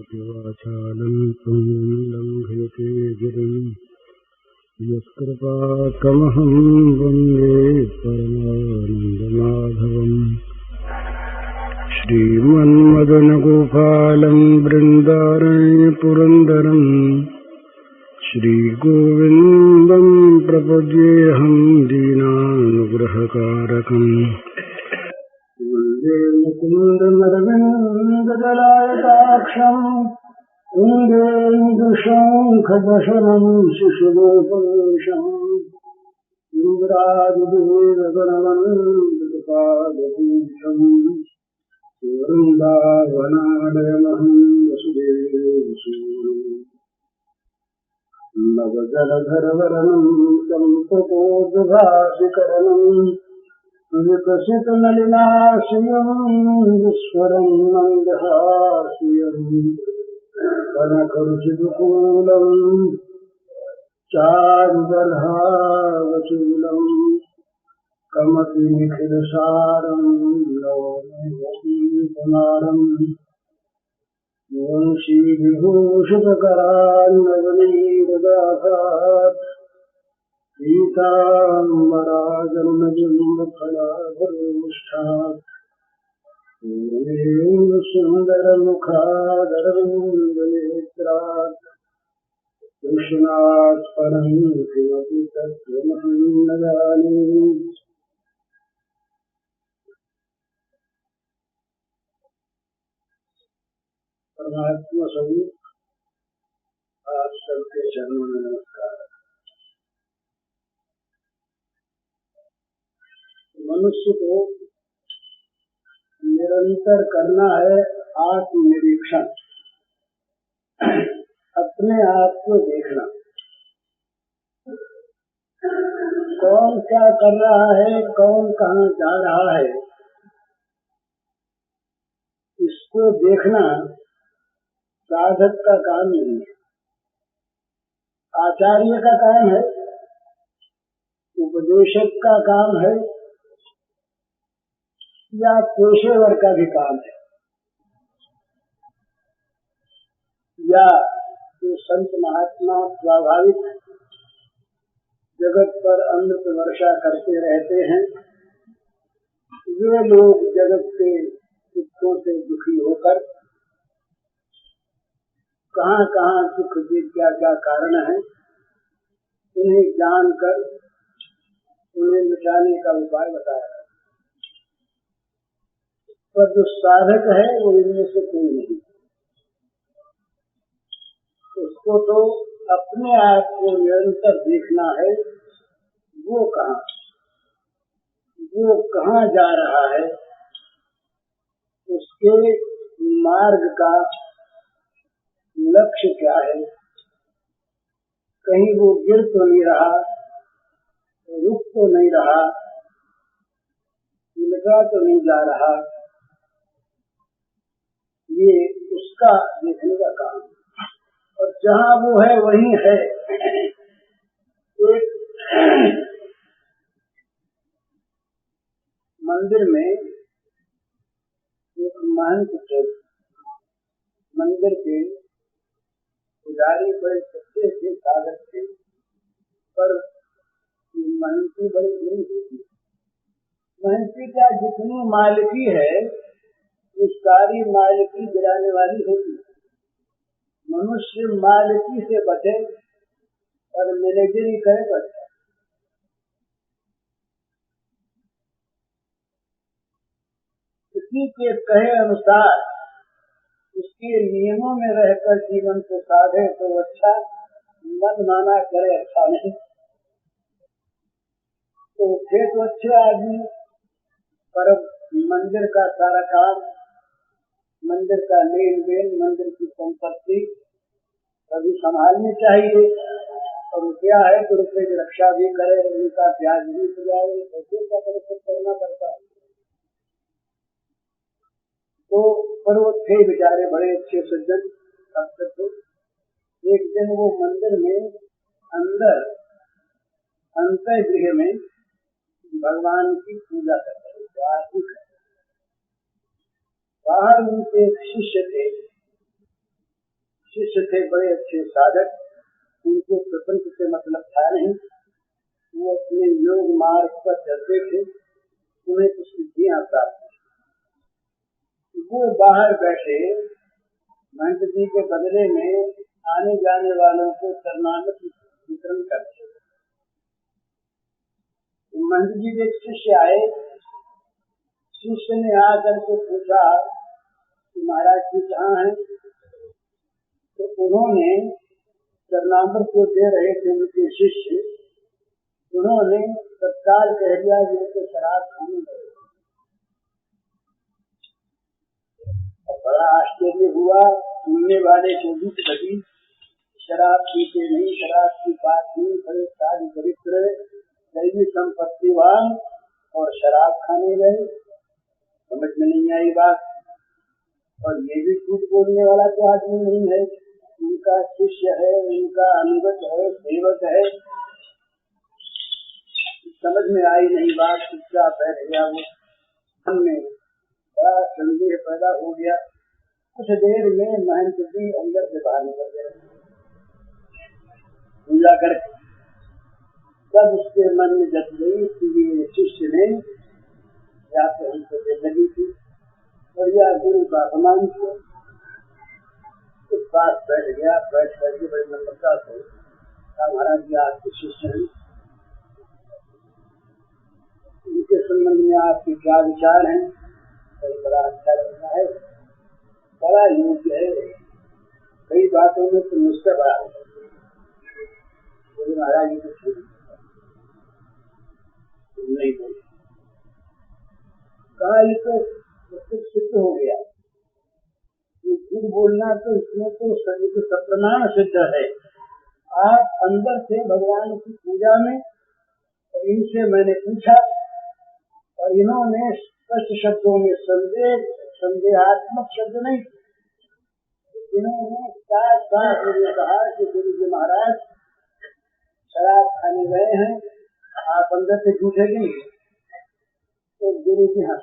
वाचालं लङ्घयते गिरिं यत्कृपात्तमहं वन्दे परमानन्दमाधवम्। श्रीमन्मदनगोपालं बृन्दारण्यपुरन्दरम् श्रीगोविन्दं प्रपद्येऽहं दीनानुग्रहकारकम्। वन्दे मुकुन्दमरविन्ददलायताक्षम् इन्द्रेन्दुशङ्खदशनं शिशुलोपवेशम् इन्द्रादिदेवगणवन्दपादपूषम् वृन्दावनालयमहं वसुदेवसूनुम् नवजलधरवरणं चम्पकोद्भासिकरणम् विकसितनलिनाश्रियं विस्वरं मन्दहास्यं कनकरुचिदुकूलं चारुबर्हावचूलं कमपि निखिलसारं नवनीतमारं वंशीविभूषितकरान्नवनीरदाभात् सीताम्बराजन्मजन्मफलाधरोष्ठात् सुन्दरमुखादरविन्दनेत्रात् कृष्णात् परं किमपि तत्त्वमहं न जाने। परमात्मा स्वरूप आप सबके चरणों में नमस्कार। मनुष्य को निरंतर करना है आत्मनिरीक्षण, अपने आप को देखना। कौन क्या कर रहा है, कौन कहाँ जा रहा है, इसको देखना साधक का काम नहीं है, आचार्य का काम है, उपदेशक का काम है या पेशेवर का भी काम है, या जो संत महात्मा स्वाभाविक जगत पर अमृत वर्षा करते रहते हैं, वे लोग जगत के दुखों से दुखी होकर कहाँ कहाँ दुख के क्या क्या कारण है, इन्हें जानकर उन्हें मिटाने का उपाय बताया। पर जो साधक है वो इनमें से कोई नहीं, उसको तो अपने आप को निरंतर देखना है। वो कहाँ जा रहा है, उसके मार्ग का लक्ष्य क्या है, कहीं वो गिर तो नहीं रहा, रुक तो नहीं रहा, लगा तो नहीं जा रहा, ये उसका देखने का काम। और जहाँ वो है वहीं है। एक मंदिर में एक महंत थे, मंदिर के पुजारी बड़े सच्चे थे, साधक थे, पर महंती बड़ी बुरी थी। महंती का जितनी मालिकी है वो सारी मालिकी गिराने वाली होती। मनुष्य मालिकी से बचे और मैनेजरी करे बचे। किसी के कहे अनुसार उसके नियमों में रहकर जीवन को साधे तो अच्छा, मन माना करे अच्छा नहीं। तो थे तो अच्छे आदमी, पर मंदिर का सारा काम, मंदिर का लेन देन, मंदिर की संपत्ति कभी संभालनी चाहिए, और रुपया है तो रुपये की रक्षा भी करे, उनका ब्याज भी सुझाए, ऐसे का परिश्रम करना पड़ता है। तो पर वो थे बेचारे बड़े अच्छे सज्जन भक्त थे। एक दिन वो मंदिर में अंदर अंतःगृह में भगवान की पूजा करते हैं, आरती करते हैं। बाहर उनके शिष्य थे बड़े अच्छे साधक, उनको प्रपंच से मतलब था नहीं, वो अपने योग मार्ग पर चलते थे, उन्हें कुछ सिद्धियां प्राप्त। वो बाहर बैठे महंत जी के बदले में आने जाने वालों को चरणामृत वितरण करते। महंत जी के शिष्य आए, शिष्य ने आकर के पूछा कि महाराज जी कहाँ हैं? तो उन्होंने चरणामृत जो दे रहे थे उनके शिष्य, उन्होंने तत्काल कह दिया कि उनको शराब खानी है। बड़ा आश्चर्य हुआ सुनने वाले को भी, कभी शराब पीते नहीं, शराब की बात नहीं, बड़े साधु चरित्र, दैवी संपत्तिवान, और शराब खाने गए। समझ में नहीं आई बात। और ये भी झूठ बोलने वाला तो आदमी नहीं है, उनका शिष्य है, उनका अनुगत है, सेवक है। समझ में आई नहीं बात, चुपचाप बैठ गया। वो हमने बड़ा संदेह पैदा हो गया। कुछ देर में महंत जी अंदर से बाहर निकल गए पूजा करके। तब उसके मन में जब गई कि ये शिष्य ने या तो हमको दे लगी थी और या गुरु का अपमान किया। इस बात बैठ गया, बैठ करके बड़ी नम्रता से महाराज जी आपके शिष्य हैं, इनके संबंध में आपके क्या विचार हैं? बड़ा अच्छा लगता है, बड़ा योग्य है, कई बातों में तो मुझसे बड़ा है। महाराज जी को नहीं बोल कहा, ये तो सिद्ध हो गया, ये झूठ बोलना तो इसमें तो सप्रमाण सिद्ध है। आप अंदर से भगवान की पूजा में, और इनसे मैंने पूछा और इन्होंने स्पष्ट शब्दों में संदेहात्मक शब्द नहीं, इन्होंने साफ साफ कहा कि गुरु जी महाराज शराब खाने गए हैं, आप अंदर से झूठे नहीं। तो गुरु जी हाँ,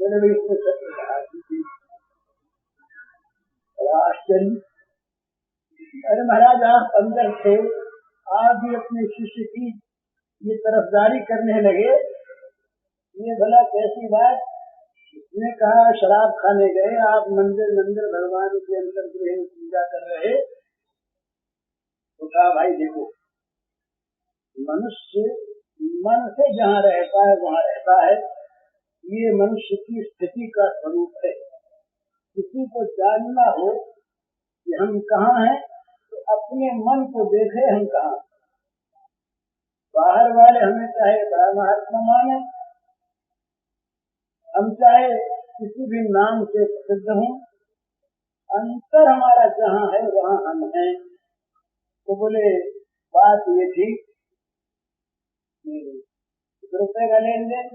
मैंने इसको सत्य कहा। आश्चर्य, अरे महाराज आप अंदर से आप भी अपने शिष्य की ये तरफदारी करने लगे, ये भला कैसी बात? उसने कहा शराब खाने गए, आप मंदिर भगवान के अंदर गृह पूजा कर रहे। तो कहा भाई देखो, मनुष्य मन से जहाँ रहता है वहाँ रहता है, ये मनुष्य की स्थिति का स्वरूप है। किसी को जानना हो कि हम कहाँ हैं, तो अपने मन को देखे हम कहाँ। बाहर वाले हमें चाहे बड़ा महात्मा माने, हम चाहे किसी भी नाम से प्रसिद्ध हों, अंतर हमारा जहाँ है वहाँ हम हैं। तो बोले बात ये थी, रुपए का लेन देन,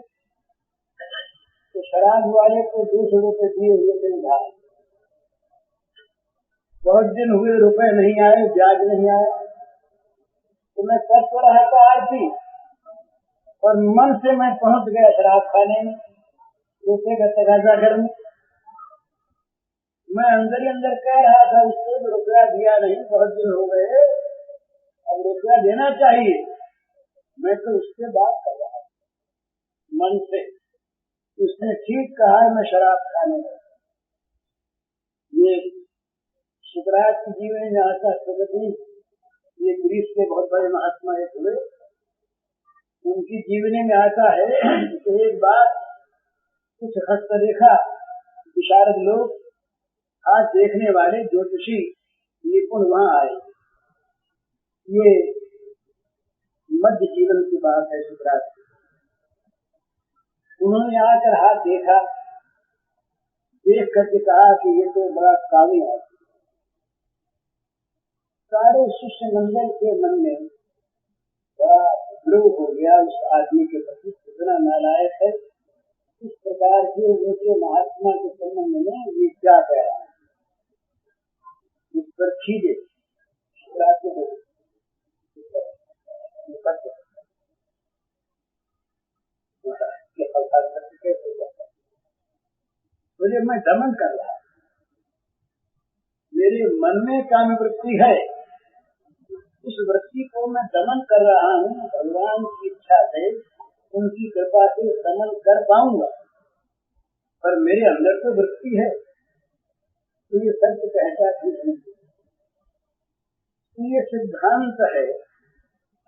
तो शराब वाले को 200 रुपए दिए हुए थे उधार। बहुत दिन हुए रुपए नहीं आए, ब्याज नहीं आया, तो मैं कर तो रहा था आरती, और मन से मैं पहुंच गया शराब खाने में, रुपए का तगाजा करने। मैं अंदर ही अंदर कह रहा था उसको रुपया दिया नहीं, बहुत दिन हो गए, अब रुपया देना चाहिए। मैं तो उससे बात कर रहा था मन से, उसने ठीक कहा मैं शराब खाने गया। ये शुक्राचार्य की जीवनी में आता है, ये ग्रीस के बहुत बड़े महात्मा एक हुए, उनकी जीवनी में आता है कि एक बार कुछ हस्तरेखा विशारद लोग, हाथ देखने वाले ज्योतिषी निपुण वहाँ आए। ये मध्य जीवन की बात है। शुक्राचार्य उन्होंने आकर हाथ देखा, देख करके कहा कि ये तो बड़ा कामी है। सारे शिष्य मंडल के मन में बड़ा द्रोह हो गया उस आदमी के प्रति, कितना नालायक है, इस प्रकार के ऊंचे महात्मा के संबंध में ये क्या कह रहा है। इस पर खींचे मुझे मैं दमन कर रहा हूँ, मेरे मन में काम वृत्ति है, उस वृत्ति को मैं दमन कर रहा हूँ। भगवान की इच्छा से, उनकी कृपा से दमन कर पाऊंगा, पर मेरे अंदर तो वृत्ति है, तो ये सत्य कहता है। ये सिद्धांत है,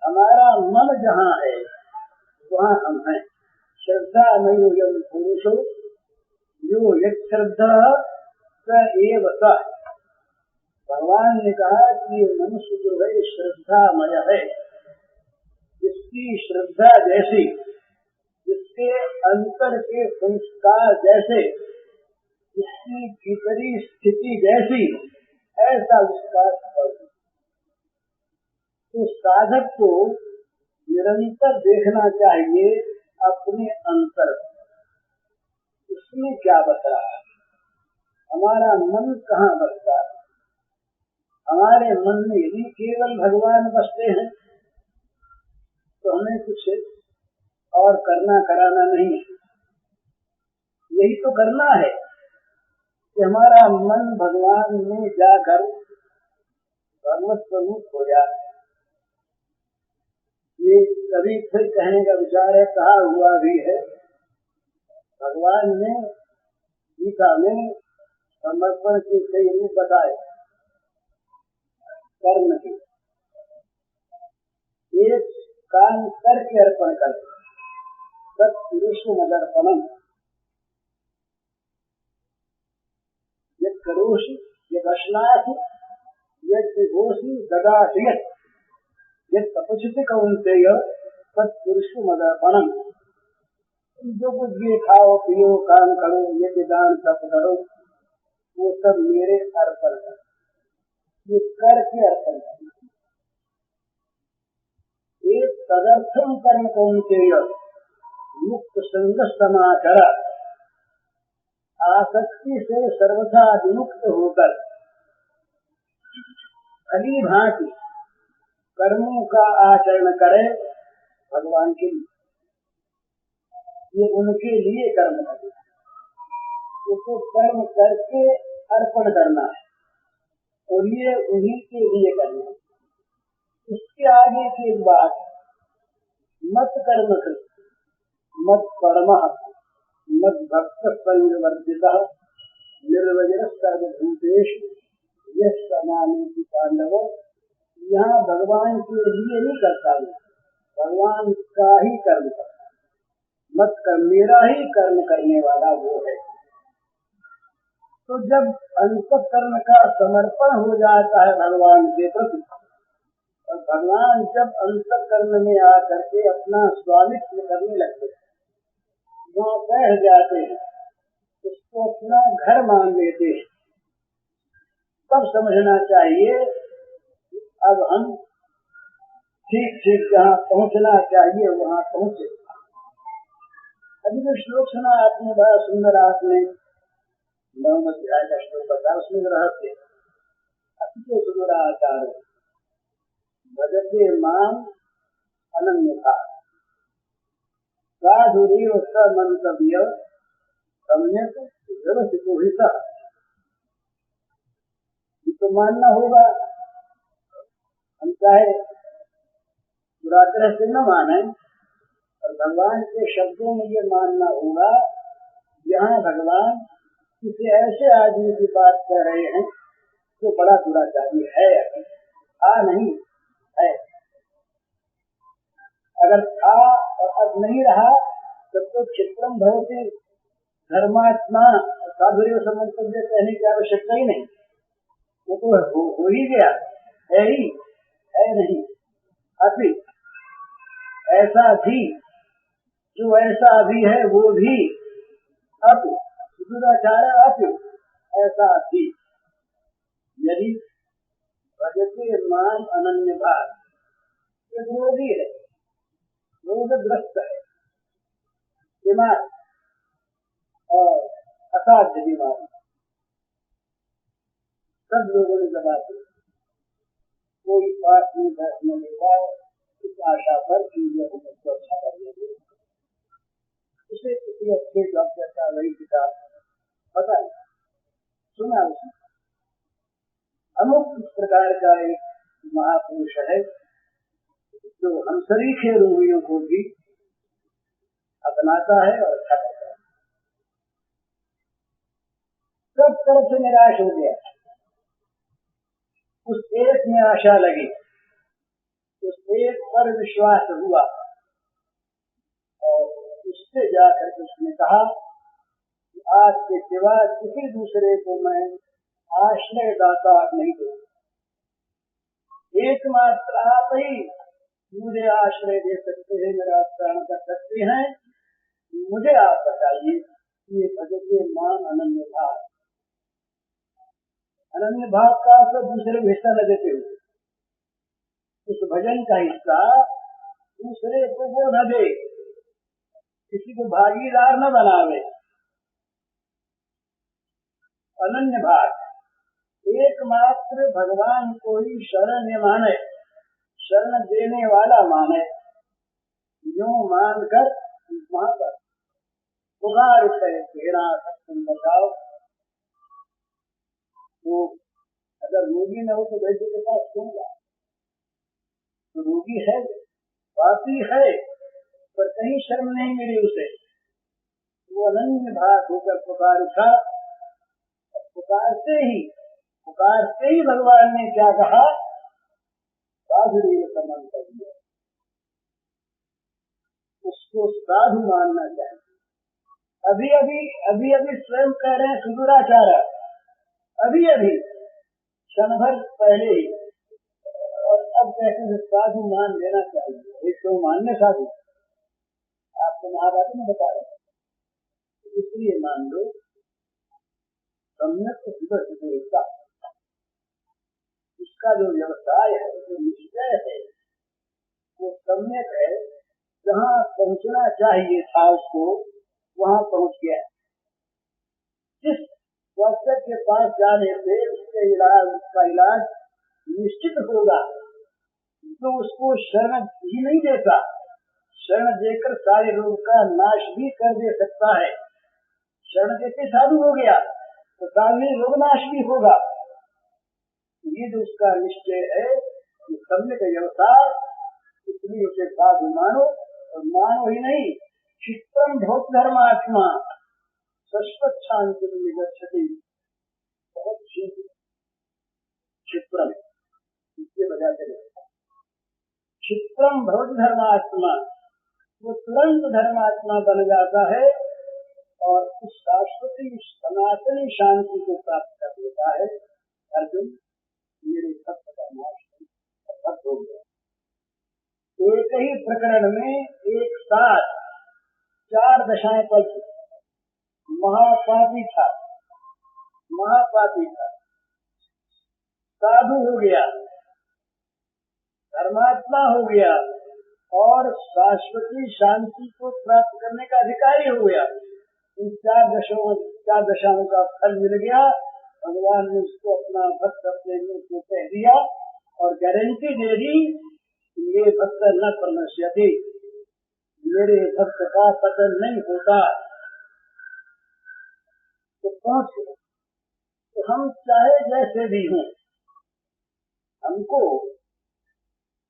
हमारा मन जहाँ है वहाँ हम हैं। श्रद्धा मयोयम पुरुषो यो यत् श्रद्धा स एव स। भगवान ने कहा कि ये मनुष्य जो है श्रद्धामय है, जिसकी श्रद्धा जैसी, जिसके अंतर के संस्कार जैसे, जिसकी भीतरी स्थिति जैसी, ऐसा उसका फल। तो साधक को निरंतर देखना चाहिए अपने अंतर, उसमें क्या बस रहा है, हमारा मन कहाँ बसता है। हमारे मन में यदि केवल भगवान बसते हैं तो हमें कुछ और करना कराना नहीं है। यही तो करना है कि हमारा मन भगवान में जाकर भगवत स्वरूप हो जाए। ये कभी फिर कहने का विचार है, कहा हुआ भी है, भगवान ने गीता में समर्पण के कई रूप बताए। कर्म की एक काम करके अर्पण कर, सत्पुरुषमदर्पणम यत् करोषि यदश्नासि यद्विभूषि ददासि यत् तपस्यति कौन्तेय सत्पुरुषमदर्पणम। जो कुछ भी खाओ पियो काम करो, यज्ञ दान तप करो, वो सब मेरे अर्पण है। ये करके अर्पण करना। एक तदर्थम कर्म कौन्तेय मुक्त संग समाचर। आसक्ति से सर्वथा विमुक्त होकर भली भांति कर्मों का आचरण करे भगवान के लिए। ये उनके लिए कर्म है, उसको कर्म करके अर्पण करना है और ये उन्हीं के लिए करना है। इसके आगे की बात, मत कर्म कृत मत परम मत भक्त संवर्जित निर्वजर सर्वभूतेषु यः समानीति पांडव। यहाँ भगवान के लिए नहीं करता हूँ, भगवान का ही कर्म करता है। मत कर, मेरा ही कर्म करने वाला वो है। तो जब अंतःकरण का समर्पण हो जाता है भगवान के प्रति, और भगवान जब अंतःकरण में आकर के अपना स्वामित्व करने लगते हैं, वहाँ बैठ जाते हैं, उसको अपना घर मान लेते हैं, तब समझना चाहिए अब हम ठीक ठीक जहाँ पहुँचना चाहिए वहाँ पहुँचे। अभी जो श्लोक सुना आपने, बड़ा सुंदर, आपने 9 अध्याय का श्लोक बताया, उसमें रहस्य अति सुदूराचार भजते माम अनन्यथा साधुरेव स मंतव्य सम्यक व्यवस्थितो ही स। तो मानना होगा, हम चाहे दुराग्रह से न माने, और भगवान के शब्दों में ये मानना होगा, यहाँ भगवान किसी ऐसे आदमी की बात कह रहे हैं जो बड़ा दुराचारी है, नहीं है। अगर था और अब नहीं रहा तब तो क्षिप्रम भवति धर्मात्मा साधुर्य समर्पण कहने की आवश्यकता ही नहीं, वो तो हो ही गया, है ही है नहीं। अभी ऐसा भी, जो ऐसा भी है वो भी अब दुराचार, अब ऐसा भी यदि भजते माम अनन्य भाव, ये विरोधी है, रोगग्रस्त है, बीमार और असाध्य बीमारी। सब लोगों ने लगाते, कोई पास नहीं बैठने देगा इस आशा पर कि ये हमको अच्छा कर देंगे, उसे किसी अच्छे डॉक्टर का वही किताब पता नहीं, सुना उसने। अमुक इस प्रकार का एक महापुरुष है जो हम सरीखे रोगियों को भी अपनाता है और अच्छा करता है। सब तरफ से निराश हो गया, उस एक में आशा लगी, उस एक पर विश्वास हुआ और उससे जाकर उसने कहा कि आज के सिवा किसी दूसरे को मैं आश्रय दाता नहीं दूँ, एकमात्र आप ही मुझे आश्रय दे सकते हैं, मेरा प्राण कर सकते हैं। मुझे आप बताइए, ये भजते मान अनन्य भाव, अनन्य भाव का तो दूसरे को हिस्सा न देते हुए, उस भजन का हिस्सा दूसरे को वो न दे, किसी को भागीदार न बनावे। अनन्य भाव, एकमात्र भगवान को ही शरण माने, शरण देने वाला माने, यूं मानकर वहां पर पुकार उठे, तेरा तुम बताओ। तो अगर रोगी न हो तो वैद्य के पास क्यों जाए? तो रोगी है, पापी है, पर कहीं शर्म नहीं मिली उसे। वो अनन्य भाव होकर पुकार उठा। पुकारते ही भगवान ने क्या कहा? साधु समन कर दिया, उसको साधु मानना चाहिए। अभी अभी स्वयं कह रहे हैं सुदूराचार्य, अभी क्षण भर पहले ही, और अब कहते हैं साधु मान लेना चाहिए। एक तो मानने साधु, आपको महाभारत में बता रहे, इसलिए मान लो सम्यक सुदर्शनता, इसका जो व्यवसाय है, जो निश्चय है, वो सम्यक है। जहाँ पहुँचना चाहिए था उसको वहाँ पहुँच गया। जिस डॉक्टर के पास जाने से उसका इलाज निश्चित होगा, तो उसको शरण ही नहीं देता, शरण देकर सारे रोग का नाश भी कर दे सकता है। शरण देते साधु हो गया तो सामने रोग नाश भी होगा। ये जो उसका निश्चय है, सम्यक व्यवसाय, इसलिए उसे साधु मानो, और मानो ही नहीं, क्षिप्रम भौत धर्मात्मा शाश्वत शांति में गच्छति। बहुत क्षिप्रम, इसके वजह से क्षिप्रम भौत धर्मात्मा, वो तुरंत धर्मात्मा बन जाता है और उस शाश्वती सनातनी शांति को प्राप्त कर लेता है। अर्जुन, मेरे भक्त का नाश भक्त हो गया। एक ही प्रकरण में एक साथ 4 दशाएं पल महापापी था, साधु हो गया, धर्मात्मा हो गया और शाश्वती शांति को प्राप्त करने का अधिकारी हो गया। इन 4 दशाओं का फल मिल गया। भगवान ने उसको अपना भक्त अपने मुंह से कह दिया और गारंटी दे दी, ये भक्त न प्रणश्यति, मेरे भक्त का पतन नहीं होता। तो पहुंच गए। तो हम चाहे जैसे भी हों, हमको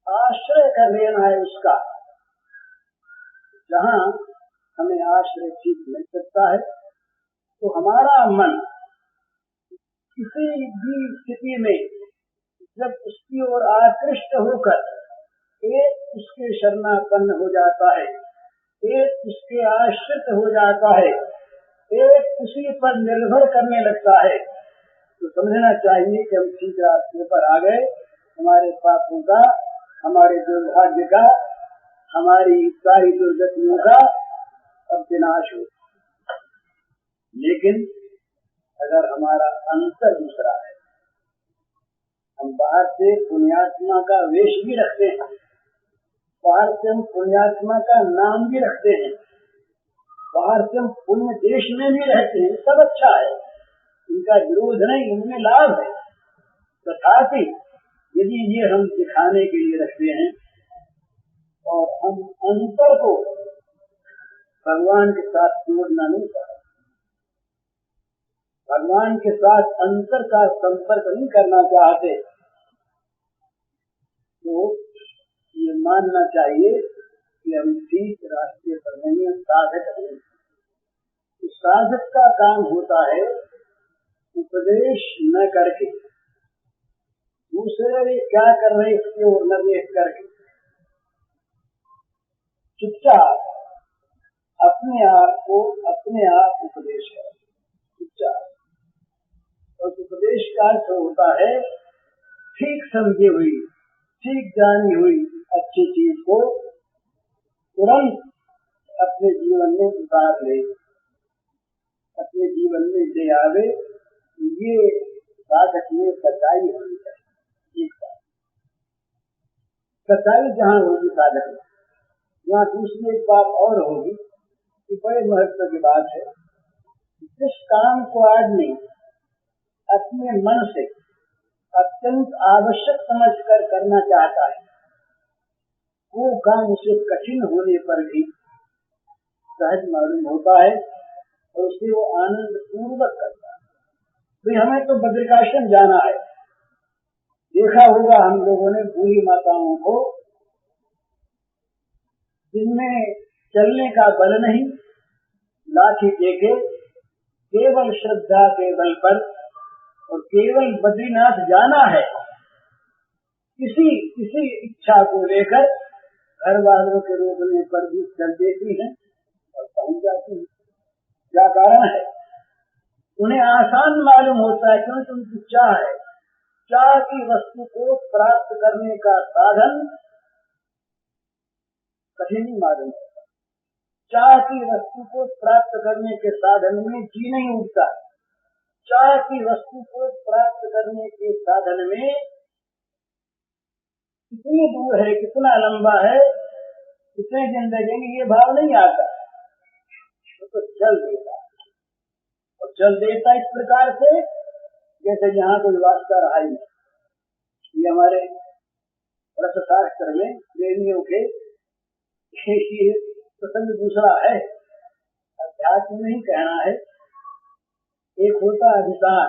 आश्रय कर लेना है उसका, जहाँ हमें आश्रय ठीक मिल सकता है। तो हमारा मन किसी भी स्थिति में जब उसकी ओर आकृष्ट होकर एक उसके शरणापन्न हो जाता है, एक उसके आश्रित हो जाता है, एक उसी पर निर्भर करने लगता है, तो समझना चाहिए कि हम ठीक रास्ते पर आ गए। हमारे पापों का, हमारे दुर्भाग्य का, हमारी सारी दुर्गतियों का अब विनाश हो। लेकिन अगर हमारा अंतर दूसरा है, हम बाहर से पुण्यात्मा का वेश भी रखते हैं, बाहर से हम पुण्यात्मा का नाम भी रखते हैं, बाहर से हम पुण्य देश में भी रहते हैं, सब अच्छा है, इनका विरोध नहीं, इनमें लाभ है। तथापि यदि ये हम दिखाने के लिए रखते हैं और हम अंतर को भगवान के साथ जोड़ना नहीं चाहते, भगवान के साथ अंतर का संपर्क नहीं करना चाहते तो ये मानना चाहिए कि हम ठीक रास्ते पर नहीं हैं, साधक नहीं। तो साधक का काम होता है उपदेश न करके, दूसरे क्या कर रहे इसकी ओर न देख करके चुपचाप अपने आप को अपने आप उपदेश है। चुपचाप, और उपदेश का अर्थ होता है ठीक समझी हुई, ठीक जानी हुई अच्छी चीज को तुरंत अपने जीवन में उतार ले, अपने जीवन में ले आवे। ये साधक में सच्चाई होनी चाहिए। सच्चाई जहाँ होगी साधक में, यहाँ दूसरी एक बात और होगी कि बड़े महत्व की बात है, जिस काम को आदमी अपने मन से अत्यंत आवश्यक समझकर करना चाहता है, वो काम उसे कठिन होने पर भी सहज मालूम होता है और उसे वो आनंद पूर्वक करता है। तो हमें तो बद्रिकाश्रम जाना है। देखा होगा हम लोगों ने बूढ़ी माताओं को जिनमें चलने का बल नहीं, लाठी देके केवल श्रद्धा के बल पर और केवल बद्रीनाथ जाना है, किसी इच्छा को लेकर घर वालों के रोकने पर भी चल देती हैं और पहुंच जाती हैं। क्या कारण है? उन्हें आसान मालूम होता है क्योंकि उनकी चाह है। चाह की वस्तु को प्राप्त करने का साधन कठिन ही मालूम होता है। चाह की वस्तु को प्राप्त करने के साधन में जी नहीं उठता। चाह की वस्तु को प्राप्त करने के साधन में कितनी दूर है, कितना लंबा है, कितने दिन लगेंगे, ये भाव नहीं आता। तो चल देता, और चल देता इस प्रकार से जैसे यहाँ कोई वास्ता रहा ही। ये हमारे रसशास्त्र में प्रेमियों के ये प्रसंग दूसरा है, अध्यात्म नहीं कहना है। एक होता अभिसार,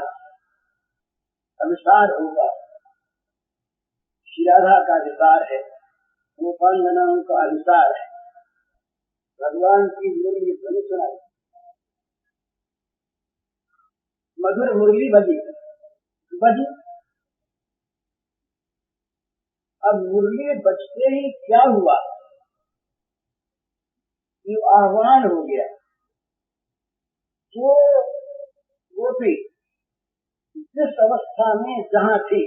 अभिसार होगा, राधा का अभिसार है, गोपांगनाओं का अभिसार है। भगवान की मुरली ध्वनि सुनाई, मधुर मुरली बजी। अब मुरली बजते ही क्या हुआ, ये आह्वान हो गया। जो गोपी जिस अवस्था में जहाँ थी,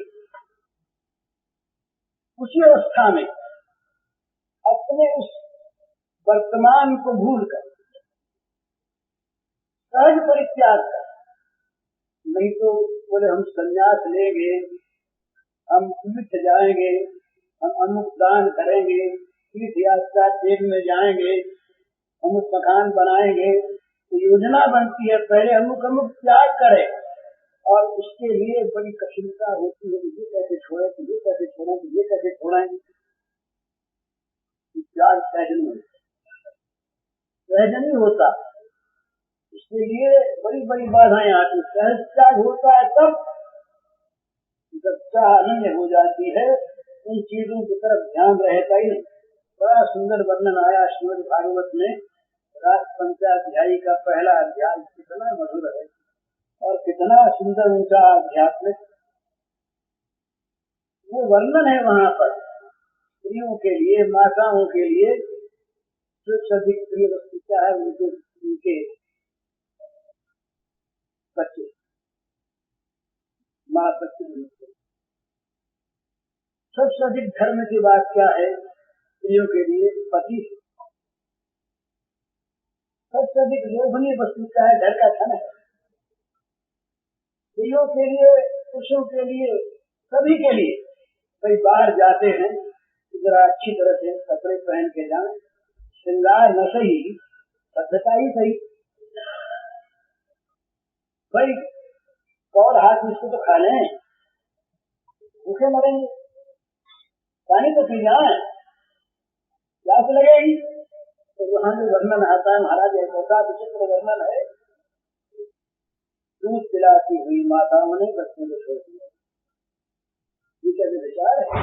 उसी अवस्था में अपने उस वर्तमान को भूलकर सहज परित्याग कर, नहीं तो बोले हम संन्यास लेंगे, हम तीर्थ जाएंगे, हम अमुक दान करेंगे, तीर्थ यात्रा ट्रेन में जाएंगे, अमुक मकान बनाएंगे। तो योजना बनती है पहले अमुक अमुक त्याग करें, और उसके लिए बड़ी कठिनता होती है। ये कैसे छोड़े, ये कैसे छोड़े, ये कैसे छोड़ें। त्याग सहज नहीं होता, इसके लिए बड़ी बड़ी बाधाएं आती। सहज त्याग होता है तब जब चाह अनन्य हो जाती है, उन चीजों की तरफ ध्यान रहता ही नहीं। बड़ा सुंदर वर्णन आया श्रीमद् भागवत में, रास पंचाध्यायी का पहला अध्याय कितना मधुर है और कितना सुंदर ऊंचा आध्यात्मिक वो वर्णन है। वहाँ पर स्त्रियों के लिए, माताओं के लिए सबसे अधिक प्रिय वस्तु क्या है, उनके बच्चे, माँ बच्चे। सबसे अधिक धर्म की बात क्या है स्त्रियों के लिए, पति। सबसे अधिक लोभनीय वस्तु क्या है, घर का धन है। स्त्रियों के लिए, पुरुषों के लिए, सभी के लिए। कई बाहर जाते हैं, जरा अच्छी तरह से कपड़े पहन के जाएं, श्रृंगार न सही, सभ्यता ही सही। भाई और हाथ इसको तो खा लें, भूखे मरेंगे, पानी तो पी जाए, प्यास लगेगी। तो वहां जो वर्णन आता है महाराज, ऐसा विचित्र वर्णन है। दूध पिलाती हुई माताओं ने बच्चों को छोड़ दिया। ये क्या विचार है?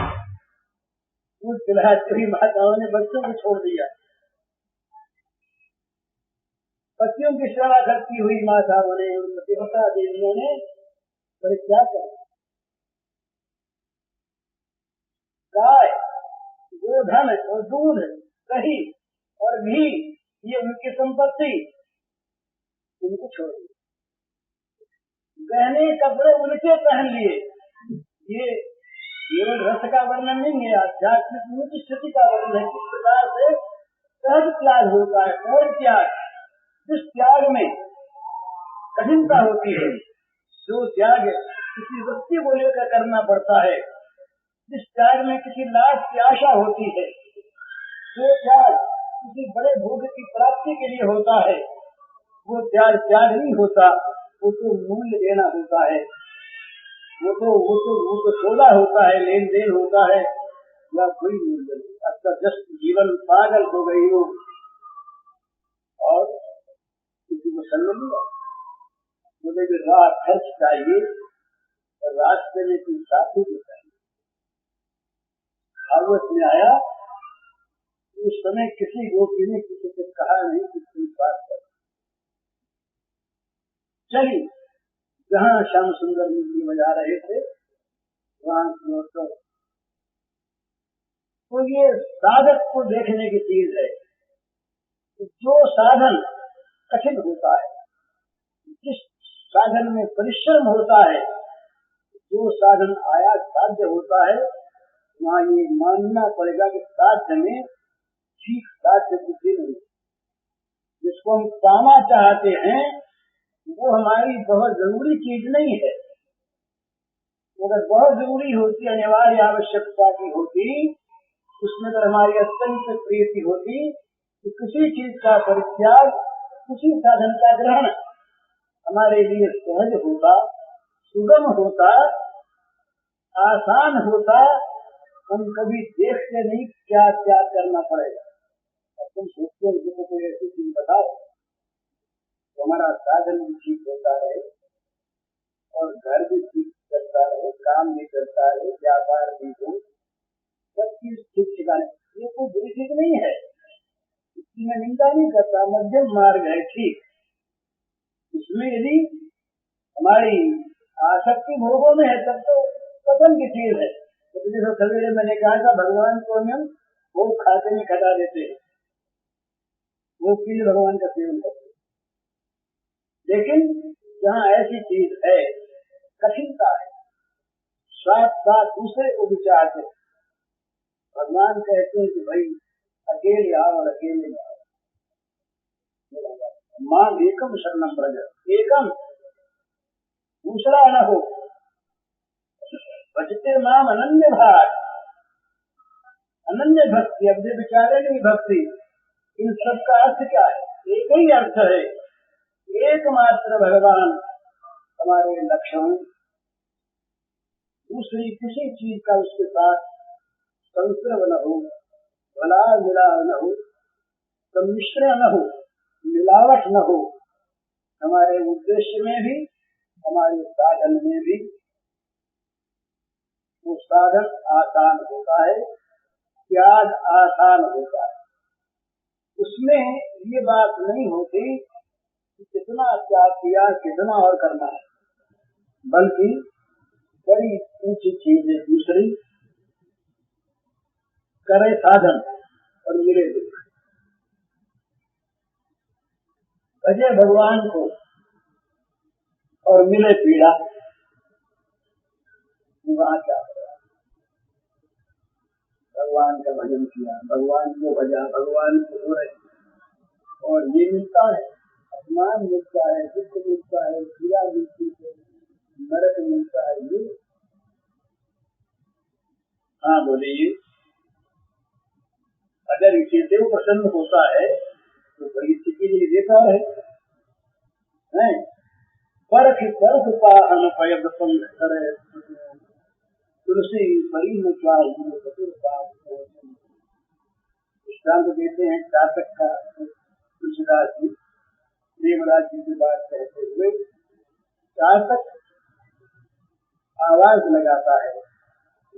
दूध पिलाती हुई माताओं ने बच्चों को छोड़ दिया। पतियों की सेवा करती हुई माताओं ने, उन पतिव्रता देवियों ने परित्याग कर गाय, गोधन और दूध, दही और घी, ये उनकी संपत्ति, उनको छोड़ दिया। गहने कपड़े उनके पहन लिए। ये केवल रस का वर्णन नहीं है, आध्यात्मिक उनकी स्थिति का वर्णन है। किस प्रकार से सहज त्याग होता है, सहज त्याग, जिस त्याग में कठिनता होती है, जो त्याग किसी व्यक्ति को लेकर करना पड़ता है, जिस त्याग में किसी लाभ की आशा होती है, जो त्याग किसी बड़े भोग की प्राप्ति के लिए होता है, वो त्याग त्याग नहीं होता, वो तो मूल्य देना होता है, वो तो सौदा होता है, लेन देन होता है, या कोई मूल्य नहीं। अब तक जस्ट जीवन पागल हो गई हो और किसी को संग लिया, मुझे भी राह खर्च चाहिए और रास्ते में कोई साथी भी चाहिए। भागवत में आया, उस समय किसी गोपी ने किसी से कहा नहीं कि कोई बात कर। चली जहाँ श्याम सुंदर मुरली बजा रहे थे वहां की ओर तो ये साधक को देखने की चीज है। जो साधन कठिन होता है, जिस साधन में परिश्रम होता है, जो साधन आयात साध्य होता है, वहाँ ये मानना पड़ेगा कि साध्य में ठीक साध्य बुद्धि नहीं। जिसको हम पाना चाहते हैं वो हमारी बहुत जरूरी चीज नहीं है। अगर बहुत जरूरी होती, अनिवार्य आवश्यकता की होती, उसमें अगर हमारी अत्यंत प्रीति होती तो किसी चीज का परित्याग, किसी साधन का ग्रहण हमारे लिए सहज होता, सुगम होता, आसान होता। हम कभी देखते नहीं क्या क्या करना पड़ेगा। अब तुम सोचते हो कि कोई ऐसी चीज बताओ तो हमारा साधन भी ठीक होता है और घर भी ठीक करता रहे, काम भी करता रहे, व्यापार भी हो, सब चीज ठीक ठिकाने। ये कोई बुरी चीज नहीं है, इसकी मैं निंदा नहीं करता, मध्यम मार्ग है ठीक। इसमें यदि हमारी आसक्ति भोगों में है तब तो पसंद की चीज है। तो जैसे सवेरे मैंने कहा था, भगवान को हम भोग खाते में खटा देते हैं, वो चीज भगवान का सेवन करते। लेकिन जहाँ ऐसी चीज है, कठिनता है, साथ साथ दूसरे को भी चाहते, भगवान कहते हैं कि भाई अकेले आओ और अकेले आओ, मां एकम शरणम ब्रज, एकम दूसरा न हो, भजते माम अनन्य भाग, अनन्य भक्ति, अब जो विचारे नहीं भक्ति, इन सब का अर्थ क्या है? एक ही अर्थ है, एकमात्र भगवान हमारे लक्षण, दूसरी किसी चीज का उसके साथ संसर्ग न हो, भला मिला न हो, सम्मिश्रण न हो, मिलावट न हो। हमारे उद्देश्य में भी, हमारे साधन में भी वो साधन आसान होता है, त्याग आसान होता है। उसमें ये बात नहीं होती कि कितना त्याग किया, कितना और करना है, बल्कि बड़ी ऊंची चीज है दूसरी, करे साधन और मिले दुख। भजे भगवान को और मिले पीड़ा, वहां क्या भगवान का भजन किया, भगवान को भजा, भगवान को हो रहे और ये मिलता है, अपमान मिलता है, दुख मिलता है, पीड़ा मिलती है, नरक मिलता है। ये हाँ बोलिए, अगर इसी से वो प्रसन्न होता है तो बड़ी स्थिति लिए देता है। परख परख पाहन पयद पंग करे, तुलसी बड़ी में क्या दृष्टांत देते हैं। चातक का तुलसीदास जी प्रेमराज जी की बात कहते हुए, चातक आवाज लगाता है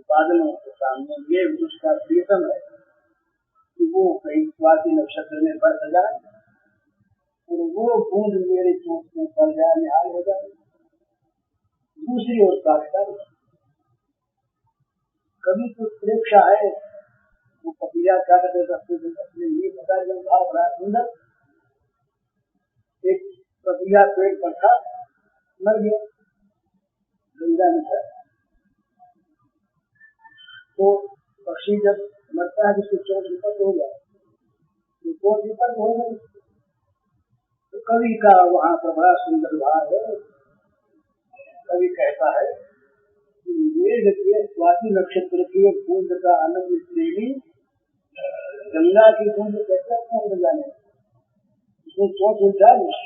बादलों के सामने, ये उसका प्रीतम है कि वो कहीं स्वाति नक्षत्र में बरस जाए और वो बूंद मेरे चोट में पड़ जाए, निहाल हो जाए। दूसरी ओर साक्षात कभी तो प्रेक्षा है, वो पतिया क्या करते अपने लिए पता जब भाव बड़ा सुंदर, एक पतिया पेड़ पर था, मर गया, गंगा निकला। तो पक्षी जब मरता है जिसको चोट विपत हो जाए, तो चोट विपत हो गई। तो कवि का वहाँ पर बड़ा सुंदर भाव है। कवि कहता है कि मेघ के स्वाति नक्षत्र के बूंद का आनंद प्रेमी गंगा की बूंद कैसे अपना जाने, उसमें चोट उठा नहीं,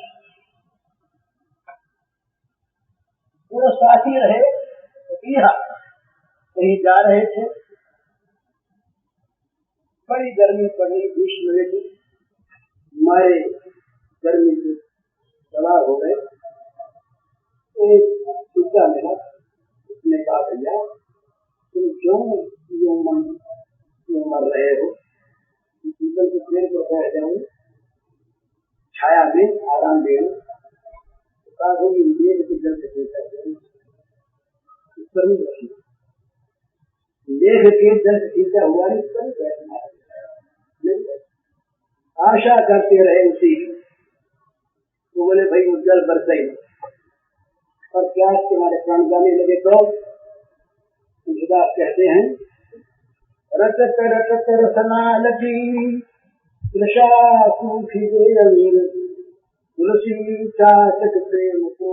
वो साथी रहे। कहीं जा रहे थे, बड़ी गर्मी पड़ रही, ग्रीष्म ऋतु, हमारे गर्मी से सवार हो गए। एक सूखा मिला, उसने कहा भैया तुम क्यों मर रहे हो, पीपल के पेड़ पर बैठ जाऊं, छाया में आराम दे लो। कहा मेघ के जल से मेघ के जल सीधा हुआ नहीं, आशा करते रहे उसी की। तो बोले भाई वो जल बरसा ही और क्या तुम्हारे प्राण जाने लगे। तो तुलसीदास कहते हैं रटत रटत रसना लगी तृषा सूखी गई, तुलसी चातक प्रेम को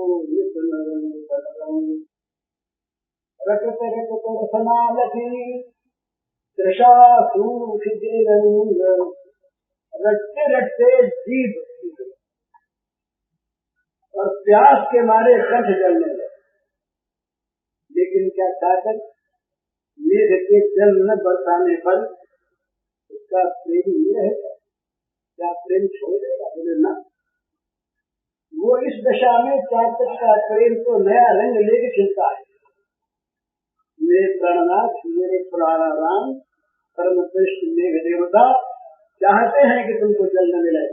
रटत रटत रसना लगी तृषा सूखी गई, रटते रटते जीभ और प्यास के मारे कंठ जलने लगे। लेकिन क्या चातक मेघ के जल न बरसाने पर उसका प्रेम नहीं रहेगा, क्या प्रेम छोड़ देगा? बोले ना, वो इस दशा में चातक का प्रेम तो नया रंग लेके खिलता है। मेरे प्राणनाथ, मेरे प्राणाराम, परम श्रेष्ठ मेघ देवता चाहते हैं कि तुमको जल न मिले,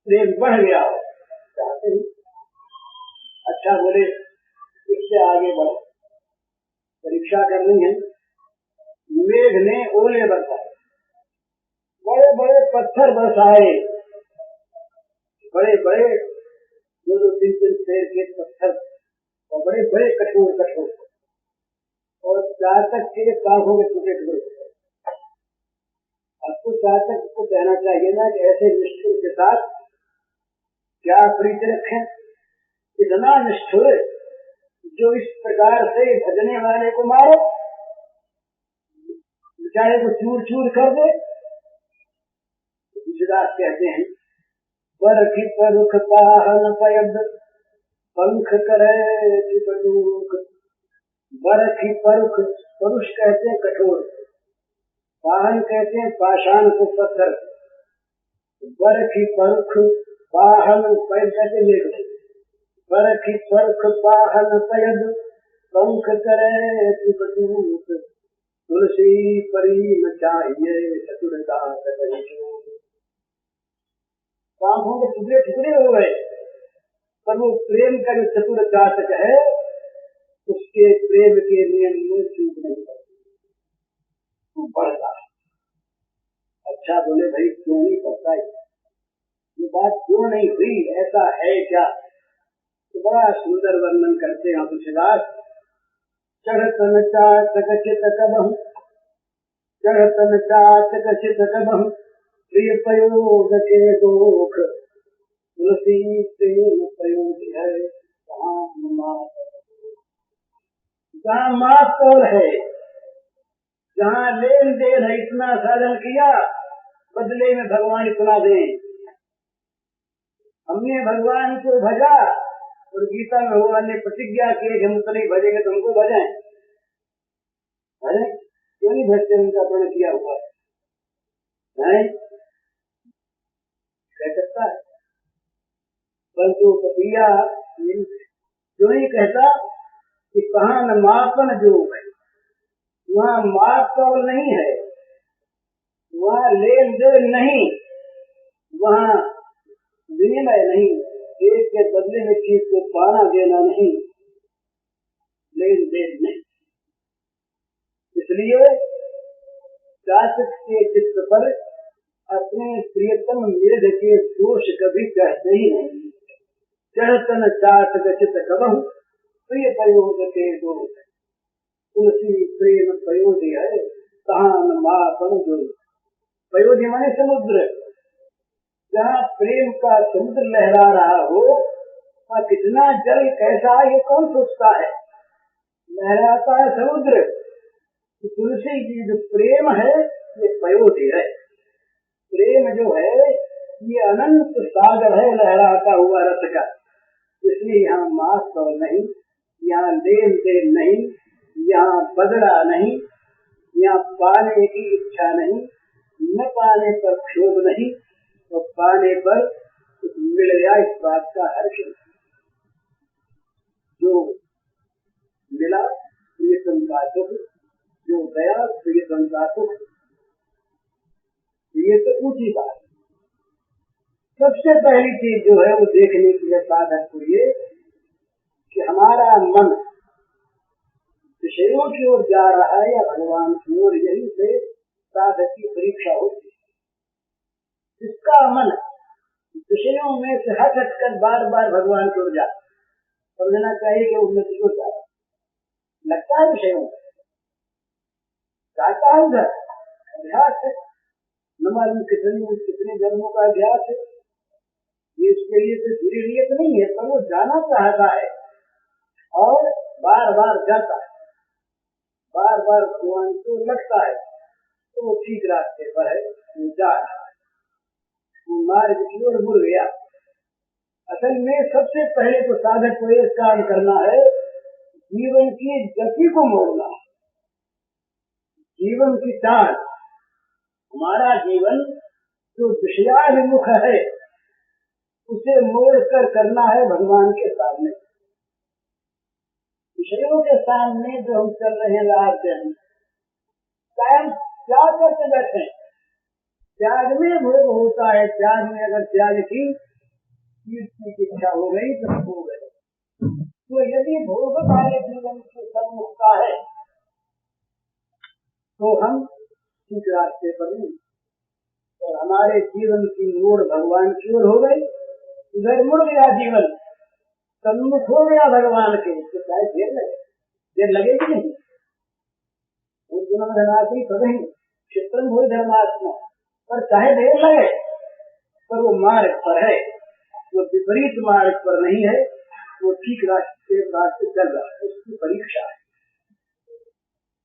प्रेम बढ़ गया हो, चाहते हैं। अच्छा बोले इससे आगे बढ़ो, परीक्षा करनी है। मेघ ने ओले बरसाए, बड़े बड़े पत्थर बरसाए, बड़े बड़े 2-3 शेर के पत्थर और बड़े बड़े कठोर कठोर, और चातक के कांखों में टूटे टूटे। आपको चातक को कहना चाहिए ना कि ऐसे निष्ठुर के साथ क्या प्रीति रखें, इतना निष्ठुर जो इस प्रकार से भजने वाले को मारो, बेचारे को चूर चूर कर दे। तुलसीदास कहते हैं बरखी परुख पाहन पयद पंख करे चिपटूक। बरखी परुख, परुष कहते हैं कठोर, पाहन कहते हैं पाषाण को पत्थर। बरखी परुख पाहन पयद कहते मेघ। बरखी परुख पाहन पयद पंख करे चिपटूक। तुलसी परी न चाहिए चतुरता कांखों के टुकड़े टुकड़े हो गए, पर वो प्रेम का जो चतुर चातक है उसके प्रेम के नियम में चूक नहीं करती, वो बढ़ता है। अच्छा बोले भाई क्यों नहीं करता, ये बात क्यों नहीं हुई, ऐसा है क्या? तो बड़ा सुंदर वर्णन करते हैं तुलसीदास। चढ़तन चातक चित कबहु, चढ़तन चातक चित कबहु, प्रिय प्रयोग के दोख। तुलसी प्रेम प्रयोग है जहाँ मातोल है, जहाँ लेन देन है, इतना साधन किया, बदले में भगवान इतना दे। हमने भगवान को भजा और गीता में भगवान ने प्रतिज्ञा की कि हम तो नहीं भजेंगे, तुमको भजाएं। क्यों नहीं भजते? उनका प्रण किया हुआ है, कह सकता है। परंतु कपिया जो नहीं कहता कि कहाँ न मापन जो है, वहाँ माप नहीं है, वहाँ लेन देन नहीं, वहाँ विनिमय नहीं, एक के बदले में चीज को पाना देना नहीं, लेन देन नहीं। इसलिए शासक के चित्त पर अपने प्रियतम मेघ के दोष कभी चढ़ते ही नहीं। चढ़तन शासक चित्त कबहु प्रिय प्रयोग के दोष, तुलसी प्रेम प्रयोगी है कहान मापन जो। प्रयोगी माने समुद्र, जहाँ प्रेम का समुद्र लहरा रहा हो, वहाँ कितना जल कैसा ये कौन सोचता है। लहराता है समुद्र। तुलसी की जो प्रेम है ये प्रयोगी है। प्रेम जो है ये अनंत सागर है लहराता हुआ रथ का। इसलिए यहाँ मास नहीं, यहाँ लेन देन नहीं, यहाँ बदला नहीं, यहाँ पाने की इच्छा नहीं, न पाने पर क्षोभ नहीं, और पाने पर मिल गया इस बात का हर्ष। जो मिला प्रियतम का सुख, जो गया प्रियतम का सुख, ये तो ऊंची बात। सबसे पहली चीज जो है वो देखने के लिए साधक को ये कि हमारा मन विषयों की ओर जा रहा है या भगवान की ओर, यही से साधक की परीक्षा होती है। इसका मन विषयों में से हट कर बार बार भगवान की ओर जा, समझना चाहिए कि उन्नति को जा लगता है विषयों में, जाता है उधर, अभ्यास है, न मालूम कितने जन्मों का अभ्यास है। ये इसके लिए तो बुरी नीयत नहीं है, पर वो जाना चाहता है और बार बार जाता है, बार बार भगवान को लगता है, तो वो ठीक रास्ते पर है, वो जा रहा है, वो मार्ग की ओर मुड़ गया। असल में सबसे पहले तो साधक को ये काम करना है, जीवन की गति को मोड़ना, जीवन की चाल। हमारा जीवन जो विषयाभिमुख है उसे मोड़ कर करना है भगवान के सामने। विषयों के सामने जो हम चल रहे हैं रात दिन, टाइम त्याग करके बैठे, त्याग में भोग होता है। त्याग में अगर त्याग की इच्छा हो गई तो हो गए। तो यदि भोग वाले जीवन की सम्मुखता है तो हम ठीक रास्ते पर नहीं, और हमारे जीवन की मोड़ भगवान की ओर हो गई, इधर मुड़ गया जीवन, सम्मुख हो गया भगवान के, तो चाहे देर लगेगी नहीं। धर्मात्मी सदही क्षेत्र हो धर्मात्मा, पर चाहे देर लगे, पर वो मार्ग पर है, वो विपरीत मार्ग पर नहीं है, वो ठीक रास्ते चल रहा है। उसकी परीक्षा है।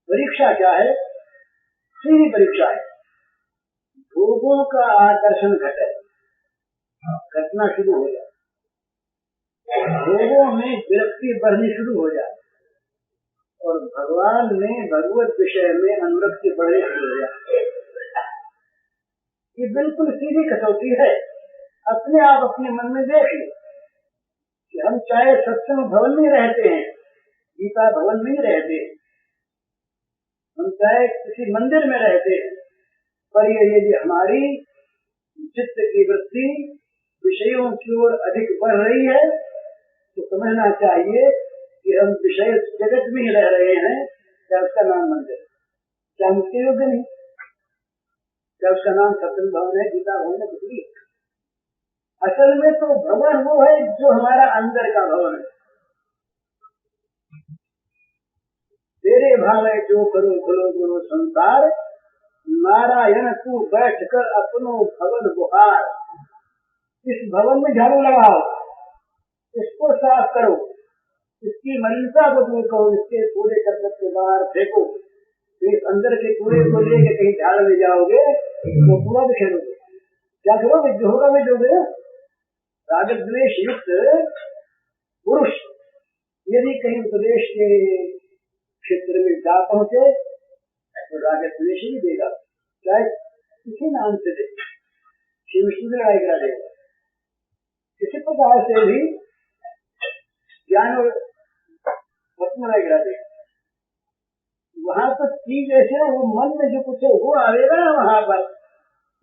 परीक्षा क्या है? सीधी परीक्षा है। भोगों का आकर्षण घटे, घटना शुरू हो जाए, भोगों में विरक्ति बढ़नी शुरू हो जाए, और भगवान में भगवत विषय में अनुरक्ति बढ़नी शुरू हो जाए। ये बिल्कुल सीधी कसौटी है। अपने आप अपने मन में देख लो कि हम चाहे सत्संग भवन में रहते हैं, गीता भवन में ही रहते हैं, हम चाहे किसी मंदिर में रहते हैं, पर यदि हमारी चित्त की वृत्ति विषयों की ओर अधिक बढ़ रही है तो समझना चाहिए कि हम विषय जगत में ही रह रहे हैं। क्या उसका नाम मंदिर, क्या मुक्ति योग्य नहीं, क्या उसका नाम सत्संग भवन है, गीता भवन है, कुछ भी। असल में तो भवन वो है जो हमारा अंदर का भवन है। तेरे भावे जो करो खुलो गुरु संसार, नारायण तू बैठ कर अपनो भवन बुहार। इस भवन में झाड़ू लगाओ, इसको साफ करो, इसकी मलिनता को दूर करो, इसके कूड़े करकट के बाहर फेंको। इस अंदर के कूड़े को लेके कहीं झाड़ ले जाओगे तो पूरा बिखेरोगे। क्या करोगे? जो होगा मैं जोगे। राग द्वेष युक्त पुरुष यदि कहीं उपदेश के क्षेत्र में जा पहुंचे तो राग द्वेष ही देगा, चाहे किसी नाम से दे, शिव लड़ाई करा देगा। किसी प्रकार से भी ज्ञान और रत्न वगैरह दे, वहां तो चीज ऐसे वो मन में जो कुछ है वो आवेगा ना, वहां पर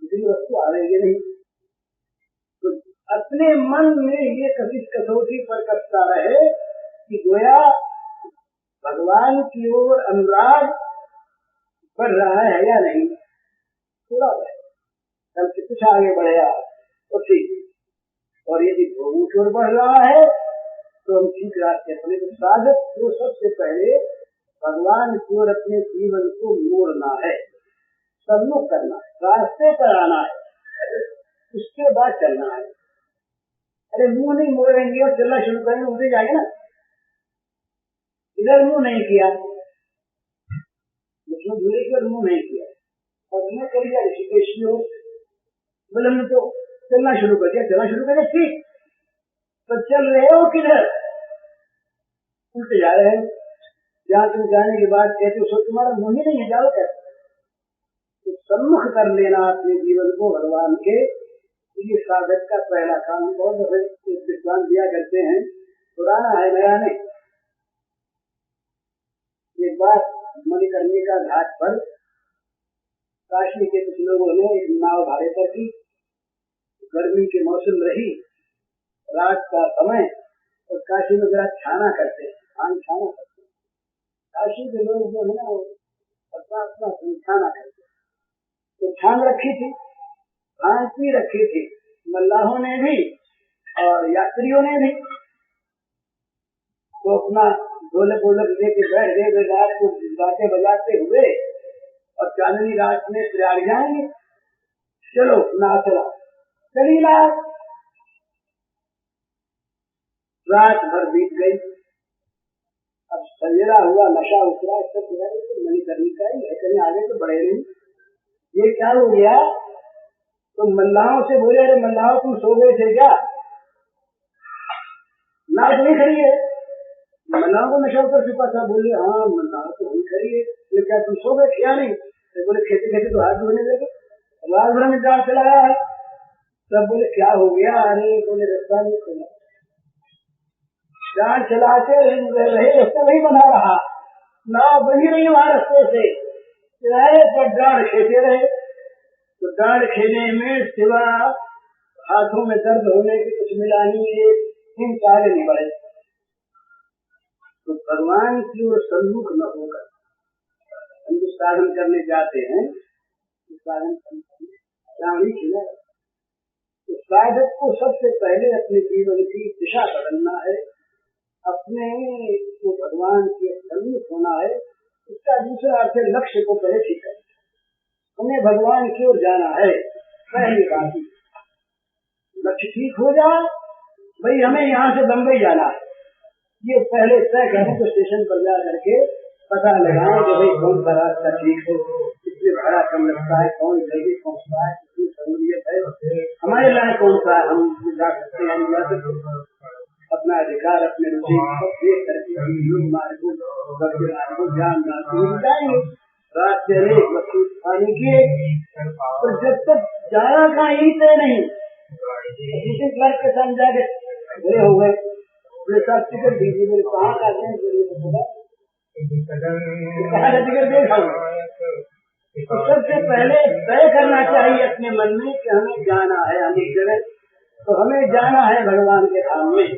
दूसरी वस्तु आवेगी नहीं। तो अपने मन में ये कभी कसौटी पर कसता रहे कि गोया भगवान की ओर अनुराग बढ़ रहा है या नहीं, थोड़ा कल से कुछ आगे बढ़ेगा तो ठीक, और यदि भोग की ओर बढ़ रहा है तो हम ठीक रास्ते अपने को साधक को सबसे पहले भगवान की ओर अपने जीवन को मोड़ना है, सम्मुख करना है, रास्ते पर आना है, उसके बाद चलना है। अरे मुंह नहीं मोड़ेंगे और चलना शुरू करेंगे उधर जाएंगे ना, इधर मुंह नहीं किया, झूले की ओर मुंह नहीं किया और मैं कर दिया ऋषिकेश की ओर, बोले हमने तो चलना शुरू कर दिया, चलना शुरू कर दिया ठीक, तो चल रहे हो किधर, उल्टे जा रहे हैं। जहाँ तुम जाने के बाद कहते हो तुम्हारा मुंह ही नहीं है, जाओ कैसे, तो सम्मुख कर लेना अपने जीवन को भगवान के, ये साधक का पहला काम। बहुत विद्वान दिया करते हैं, पुराना है नया नहीं। एक बार मणिकर्णिका घाट पर काशी के कुछ लोगों ने एक नाव भाड़े पर की, गर्मी के मौसम रही, रात का समय, और काशी में जरा छाना करते हैं, छाना करते हैं, काशी के लोग जो है ना अपना अपना छाना करते हैं, तो छान रखी थी, भांग पी रखी थी, मल्लाहों ने भी और यात्रियों ने भी, तो अपना ढोलक वोलक लेके बैठ गए, रात को बातें बजाते हुए, और चांदनी रात में प्रयाग जाएंगे, चलो ना चला चली रात भर बीत गई। अब सवेरा हुआ, नशा उतरा, सब मणिकर्णिका ही है, कहीं आगे तो बढ़े नहीं, ये क्या हो गया। तो मल्लाहों से बोले, अरे मल्लाहों तुम सो गए थे क्या, नाव तो नहीं खड़ी है। मल्लाहों को नशा उतर चुका था, बोले हाँ नाव तो नहीं खड़ी है, ये क्या तुम सो गए क्या नहीं, तो बोले खेते खेते तो हाथ धोने लगे, रात भर में जान चला रहा है। सब बोले क्या हो गया, अरे बोले रास्ता नहीं खुला, जान चलाते रहे, रास्ता नहीं बना रहा, नाव बनी नहीं वहां रास्ते से, किराए पर डांड खेते रहे, तो डांड खेने में सिवा हाथों में दर्द होने की कुछ मिला नहीं, इन आगे नहीं बढ़े। तो भगवान की ओर सम्मुख न होकर हम जो साधन करने जाते हैं, साधन करने तो साधक को सबसे पहले अपने जीवन की दिशा बदलना है, अपने को भगवान के सम्मुख होना है। इसका दूसरा अर्थ है लक्ष्य को पहले ठीक करना, हमें भगवान की ओर जाना है। पहली बात लक्ष्य ठीक हो जाए, भाई हमें यहाँ से बम्बई जाना है, ये पहले तय करें, तो स्टेशन पर जा करके पता लगाएं कि भाई कौन सा रास्ता ठीक है, कितने भाड़ा कम लगता है, कौन जल्दी पहुँचता है, कितनी सहूलियत है, हमारे लायक कौन सा हम जा सकते हैं, जा सकते हैं। अपना अधिकार अपने रुचि सब देख करके मार्गो ध्यान जाएंगे, रास्ते अनेक वस्तु पानी किए, तो जब तक जाना का ही तय नहीं, किसी क्लर्क के साथ जाके बुरे हो गए, बोले साहब टिकट दीजिए, बोले कहाँ जाते हैं, कहाँ टिकट देखा। तो सबसे पहले तय करना चाहिए अपने मन में कि हमें जाना है अनेक जगह, तो हमें जाना है भगवान के धाम में,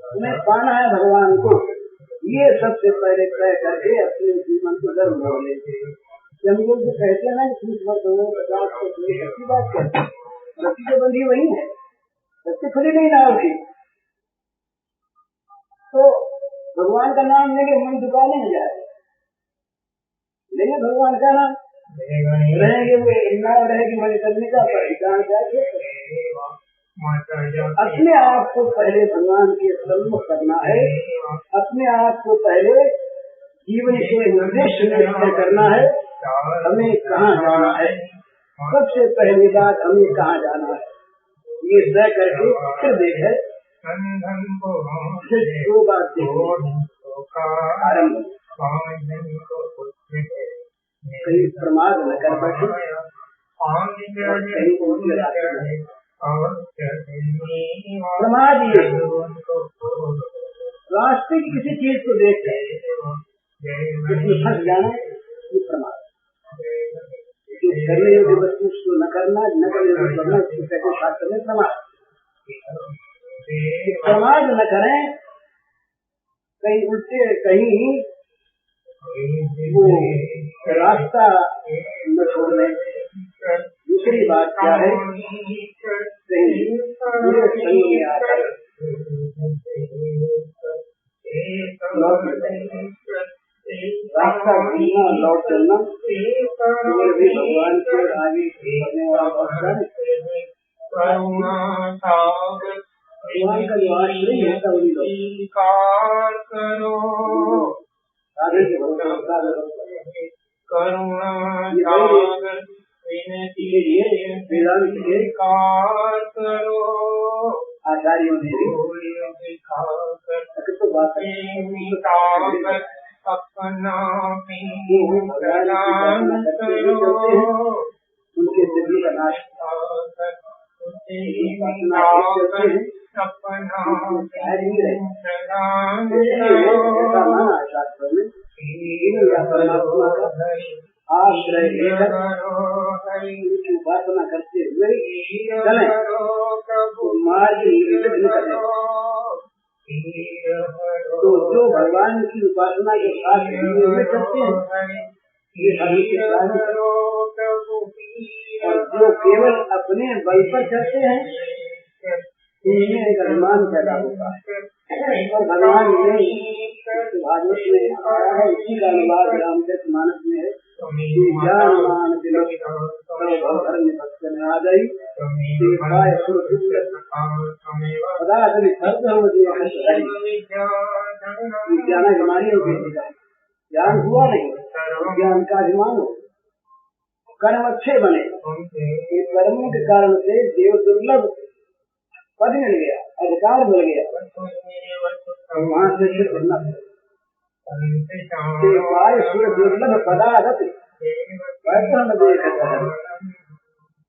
हमें पाना है भगवान को, ये सबसे पहले तय करके अपने जीवन को जरूर मोड़ लेते हैं। हम लोग जो कहते हैं ना 30 वर्ष हो 50 वर्ष, अच्छी बात करते हैं, रस्सी तो बंधी वही है, रस्सी खुली नहीं ना होगी, तो भगवान का नाम लेंगे मन दुकाने में जाए, लेंगे भगवान का नाम रहेंगे, वो नाम रहेगी मणिकर्णिका पर जान जाए। अपने आप को पहले भगवान के सम्मुख करना है, अपने आप को पहले जीवन के उद्देश्य निश्चय करना है, हमें कहाँ जाना है, सबसे पहली बात हमें कहाँ जाना है, ये तय करके फिर देखे, दो बात आरम्भ, कहीं प्रमाद न कर बैठे, कहीं प्रमाद ये रास्ते की किसी चीज को देख फंस जाना ये प्रमाद। जो करने योग्य वस्तु उसको न करना, न करने योग्य करना, उसको कहते शास्त्र में प्रमाद। प्रमाद न करें, कहीं उल्टे कहीं वो रास्ता न छोड़ने। दूसरी बात क्या है, कहीं पूरे संग में आकर रास्ता भूलना, लौट चलना, तो भी भगवान के आगे करने वाला भगवान का जो आश्रय होता है करुणा करो आचार्यों ने अपना उनके सभी का नाश आश्रय लेकर उनकी उपासना करते हुए चले, मार्ग निकले। तो जो भगवान की उपासना के साथ चलते हैं ये सभी के साथ, और जो केवल अपने बल पर चलते हैं इनमें एक अभिमान पैदा होता है। और भगवान ने भागवत में आया है, इसी का अनुवाद रामचरितमानस में है, ज्ञान मान तिलक भक्त में आ गई ज्ञान हमारी ज्ञान हुआ नहीं, ज्ञान का अभिमान हो। कर्म अच्छे बने, कर्मों के कारण से देव दुर्लभ पद मिल गया, अधिकार मिल गया, वहाँ से दुर्लभ पदार्थ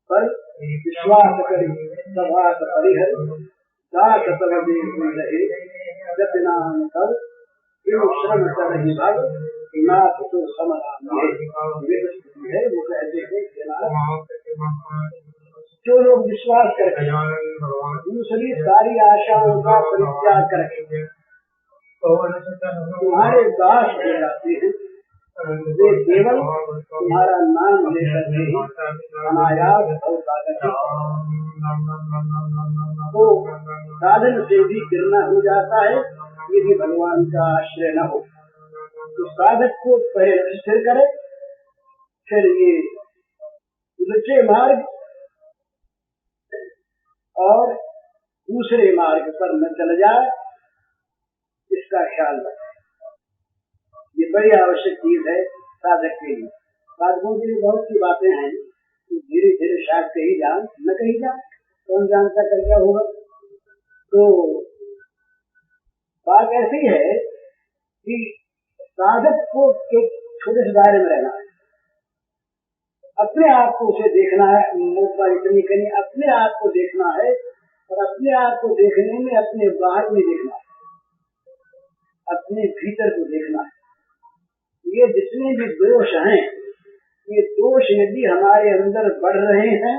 पर विश्वास करी सभा परिहर श्रम करही भग नाथ तो समाधान है। वो कहते हैं जो लोग विश्वास करके दूसरी सारी आशाओं का परित्याग करके तुम्हारे दास हो जाते हैं, वे केवल तुम्हारा नाम लेकर अनायास और तो साधन से भी गिरना हो जाता है यदि भगवान का आश्रय न हो। तो साधक को पहले स्थिर करे, फिर ये ऊंचे मार्ग और दूसरे मार्ग पर न चल जाए, इसका ख्याल रखें। ये बड़ी आवश्यक चीज है साधक के लिए। साधकों के लिए बहुत सी बातें हैं, धीरे धीरे शायद कहीं जान न कहीं जान, कौन जानता कल क्या होगा। तो बात ऐसी है कि साधक को एक छोटे से दायरे में रहना है, अपने आप को उसे देखना है, इतनी कहीं अपने आप को देखना है, और अपने आप को देखने में अपने बाहर नहीं देखना है, अपने भीतर को देखना है। ये जितने भी दोष हैं, ये दोष यदि हमारे अंदर बढ़ रहे हैं,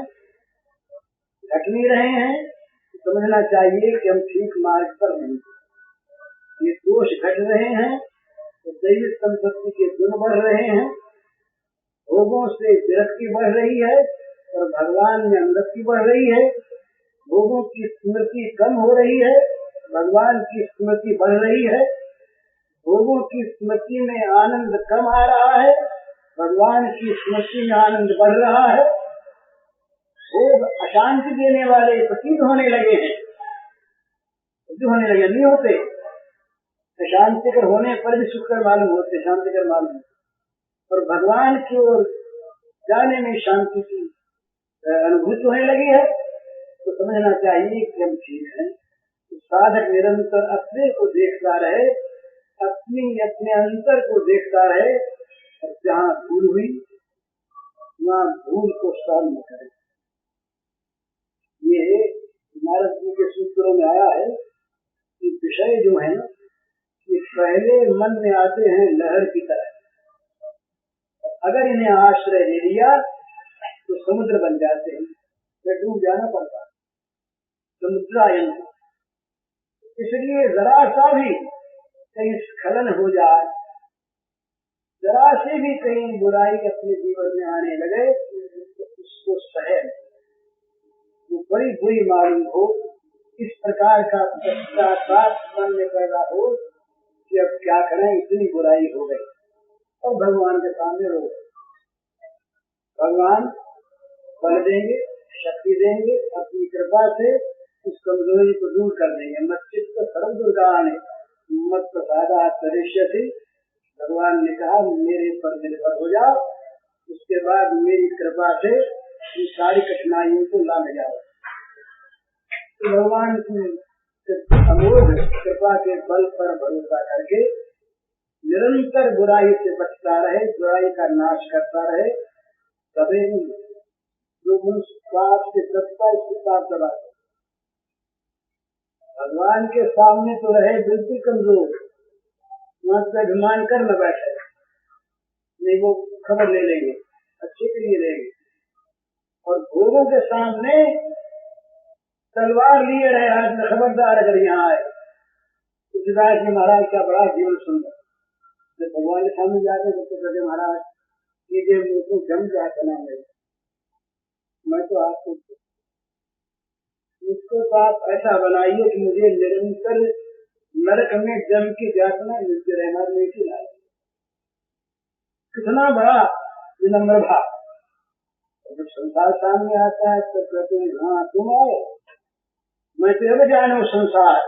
घट नहीं रहे हैं, तो समझना चाहिए कि हम ठीक मार्ग पर नहीं। ये दोष घट रहे हैं तो दैविक संपत्ति के गुण बढ़ रहे हैं, भोगों से विरक्ति बढ़ रही है और भगवान में अनुरक्ति बढ़ रही है। भोगों की स्मृति कम हो रही है, भगवान की स्मृति बढ़ रही है। भोगों की स्मृति में आनंद कम आ रहा है, भगवान की स्मृति में आनंद बढ़ रहा है। भोग अशांति देने वाले प्रतीत होने लगे हैं, होने लगे नहीं होते, शांतिकर होने पर भी सुखकर मालूम होते, शांतिकर मालूम होते, और भगवान की ओर जाने में शांति की अनुभूति होने लगी है। तो समझना चाहिए कि हम ठीक है। तो साधक निरंतर अपने को देखता रहे, अपने अंतर को देखता रहे, और जहाँ भूल हुई वहाँ भूल को सहन न करे। ये नारद जी के सूत्रों में आया है कि विषय जो है ना, ये पहले मन में आते हैं लहर की तरह, अगर इन्हें आश्रय ले लिया तो समुद्र बन जाते हैं, फिर डूब जाना पड़ता है, समुद्रायन। इसलिए जरा सा भी कहीं स्खलन हो जाए, जरा से भी कहीं बुराई अपने जीवन में आने लगे तो उसको सहे, वो बड़ी बुरी मालूम हो, इस प्रकार का पश्चाताप मन में पैदा हो कि अब क्या करें, इतनी बुराई हो गई, और भगवान के सामने रो, भगवान बल देंगे, शक्ति देंगे, अपनी कृपा से उस कमजोरी को दूर कर देंगे। मच्चित्त सर्व दुर्गाने मत प्रसादा तरिष्यसि, भगवान ने कहा मेरे पर निर्भर हो जाओ, उसके बाद मेरी कृपा से ये सारी कठिनाइयों को ला ले जाओ। तो भगवान की अमोघ कृपा के बल पर भरोसा करके निरंतर बुराई से बचता रहे, बुराई का नाश करता रहे, तभी जो मनुष्य पाप के सत्ता इसके पाप दबा, भगवान के सामने तो रहे बिल्कुल कमजोर, वहां से अभिमान कर न बैठे, नहीं वो खबर ले लेंगे, अच्छे के लिए लेंगे, और भोगों के सामने तलवार लिए रहे हाथ में, खबरदार अगर यहाँ आए। तुलसीदास जी महाराज का बड़ा जीवन सुंदर, जब भगवान के सामने जाते तो कहते महाराज ये मुझको जम जाता ना, मैं तो आपको इसको तो आप ऐसा बनाइए कि मुझे निरंतर नरक में जम की यातना मिलती रहना नहीं लाए। कितना बड़ा विनम्र भाव। जब संसार सामने आता है तो कहते हैं हाँ तुम आए, मैं तो अब जानो संसार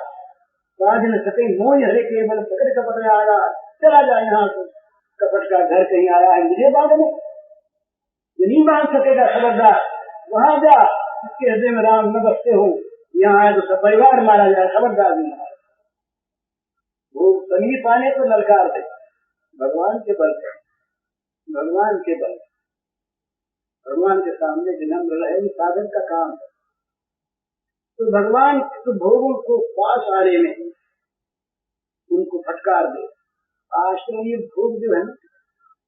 बाज न सके मोह हरे केवल प्रकट कपट आया, चला जाए यहाँ से, कपट का घर कहीं आया है मुझे बांधने, नहीं बांध सकेगा, खबरदार वहां जा, इसके हृदय में राम न बसते हो, यहाँ आए तो सब परिवार मारा जाए, खबरदार नहीं मारा। वो समीप आने को ललकार दे, भगवान के बल है, भगवान के बल, भगवान के सामने विनम्र रहे, साधन का काम है। तो भगवान तो भोगों को पास आने में उनको फटकार दे। आश्रय भोग जो है ना,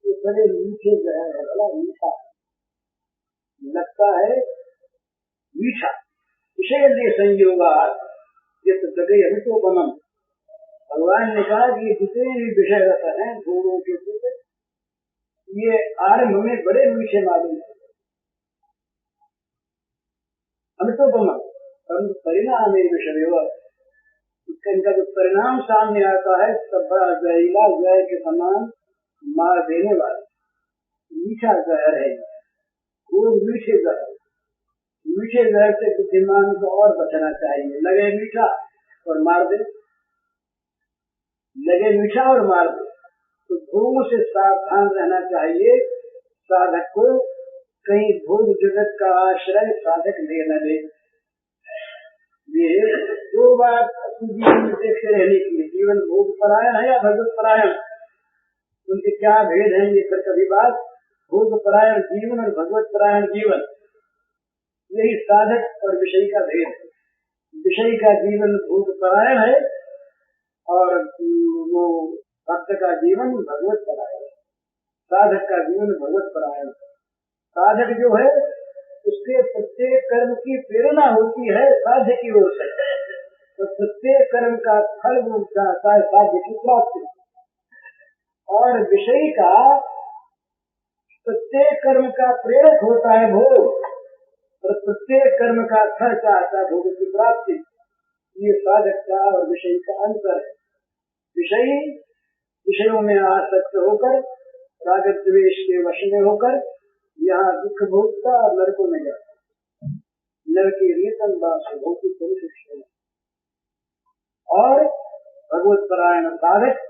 ये बड़े मीठे जहर है, बड़ा मीठा लगता है, मीठा विषय संयोगा ये तो जगह अमितोपमम। भगवान ने कहा कि ये जितने भी विषय रस हैं भोगों के, ये आरंभ में बड़े मीठे मालूम है, अमितोपमम, परंतु परिणाम विषय, इनका जो परिणाम सामने आता है सब बड़ा जहरीला, जहर के समान मार देने वाला मीठा जहर है। वो मीठे जहर, मीठे जहर से बुद्धिमान को और बचना चाहिए। लगे मीठा और मार दे, लगे मीठा और मार दे, तो भोगों से सावधान रहना चाहिए साधक को। कहीं भोग जगत का आश्रय साधक ले न ले। ये दो बात जीवन में देखते रहने के लिए, जीवन भोग परायण है या भगवत परायण, उनके क्या भेद है ये फिर कभी बात। भोग परायण जीवन और भगवत परायण जीवन, यही साधक और विषय का भेद है। विषय का जीवन भोग परायण है और वो भक्त का जीवन भगवत परायण, साधक का जीवन भगवत परायण। साधक जो है उसके प्रत्येक कर्म की प्रेरणा होती है साध्य की ओर से, तो प्रत्येक कर्म का फल वो चाहता है साध्य की प्राप्ति, और विषय का प्रत्येक कर्म का प्रेरक होता है भोग, और प्रत्येक कर्म का फल चाहता है भोग की प्राप्ति। ये साधक का और विषय का अंतर है। विषयी विषयों में आसक्त होकर राग द्वेष के वश में होकर यहाँ दुख भोगता और नरकों में जाता, नरकी रीतन बास भोगी। और भगवत परायण साधक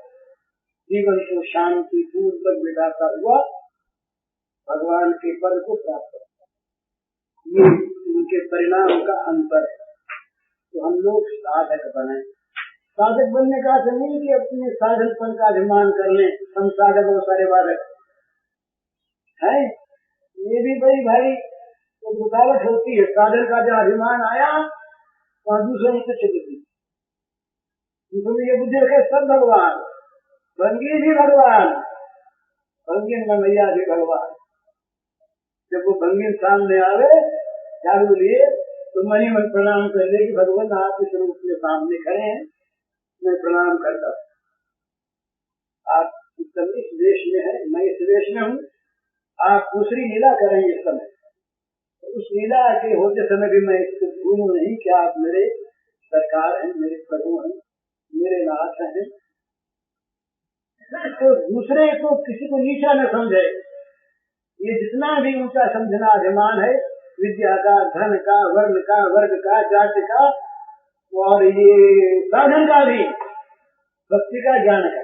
जीवन को शांति पूर्वक बिताता हुआ भगवान के पद को प्राप्त करता है। ये उनके परिणाम का अंतर है। तो हम लोग साधक बने। साधक बनने का अर्थ नहीं कि अपने साधनपन का अभिमान कर ले, हम साधक और सारे बाधक है। ये भी बड़ी भारी तो तो रुकावट होती है। साधन का जहाँ अभिमान आया वहाँ दूसरों से चिपकती, दूसरों ये बुद्धि रखे सब भगवान, भंगी भी भगवान, भंगिन में मैया भी भगवान। जब वो भंगिन सामने आवे क्या बोलिए तो मनी मन प्रणाम कर ले कि भगवान आप इस रूप में सामने खड़े हैं, मैं प्रणाम करता हूँ। आप इस देश में है, मैं इस देश में हूँ, आप दूसरी लीला करेंगे इस समय। उस लीला के होते समय भी मैं इसको भूलूं नहीं कि आप मेरे सरकार हैं, मेरे प्रभु हैं, मेरे नाथ हैं। तो दूसरे को किसी को नीचा न समझे। ये जितना भी ऊंचा समझना अभिमान है, विद्या का, धन का, वर्ग का, जाति का और ये साधन का भी, भक्ति का, ज्ञान का,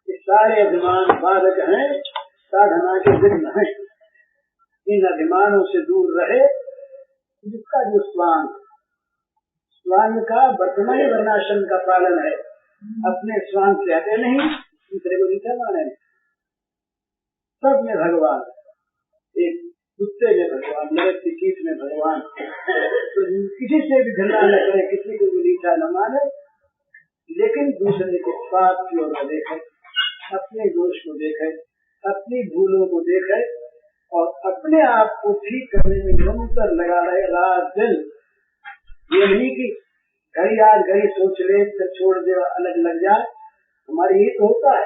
ये सारे अभिमान बाधक हैं, साधना के विघ्न हैं। इन अभिमानों से दूर रहे। जिसका जो स्वांग का वर्तमान वर्णाश्रम का पालन है, अपने स्वांग से हटे नहीं, दूसरे को नीचा माने। सब में भगवान, एक कुत्ते में भगवान, नरक कीट में भगवान। तो किसी से भी घृणा न करे, किसी को भी नीचा न माने, लेकिन दूसरे के पाप की ओर न देखे, अपने दोष को देखे, अपनी भूलों को देखे और अपने आप को ठीक करने में निरंतर लगा रहे रात दिन। ये नहीं कि घड़ी आज घड़ी सोच ले फिर छोड़ दे अलग लग जाए। हमारी ये तो होता है।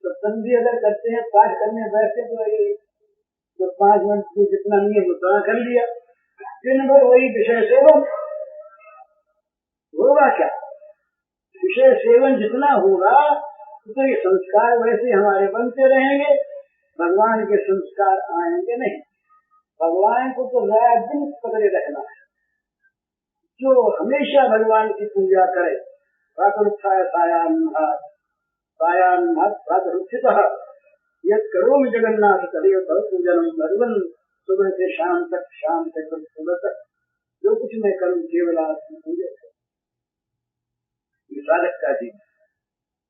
तो संधि अगर करते हैं, पाठ करने बैठते तो ये जो 5 मिनट को जितना नियम उतना कर लिया, दिन भर वही विषय सेवन होगा। क्या विषय सेवन जितना होगा तो ये संस्कार वैसे हमारे बनते रहेंगे, भगवान के संस्कार आएंगे नहीं। भगवान को तो रात दिन पकड़े रखना है। जो हमेशा भगवान की पूजा करे, यद करोमि जगन्नाथ तदेव तव पूजनम भगवन, सुबह से शाम तक, शाम से सुबह तक जो कुछ मैं करूँ केवल आपकी पूजा। ये साधक का जीवन।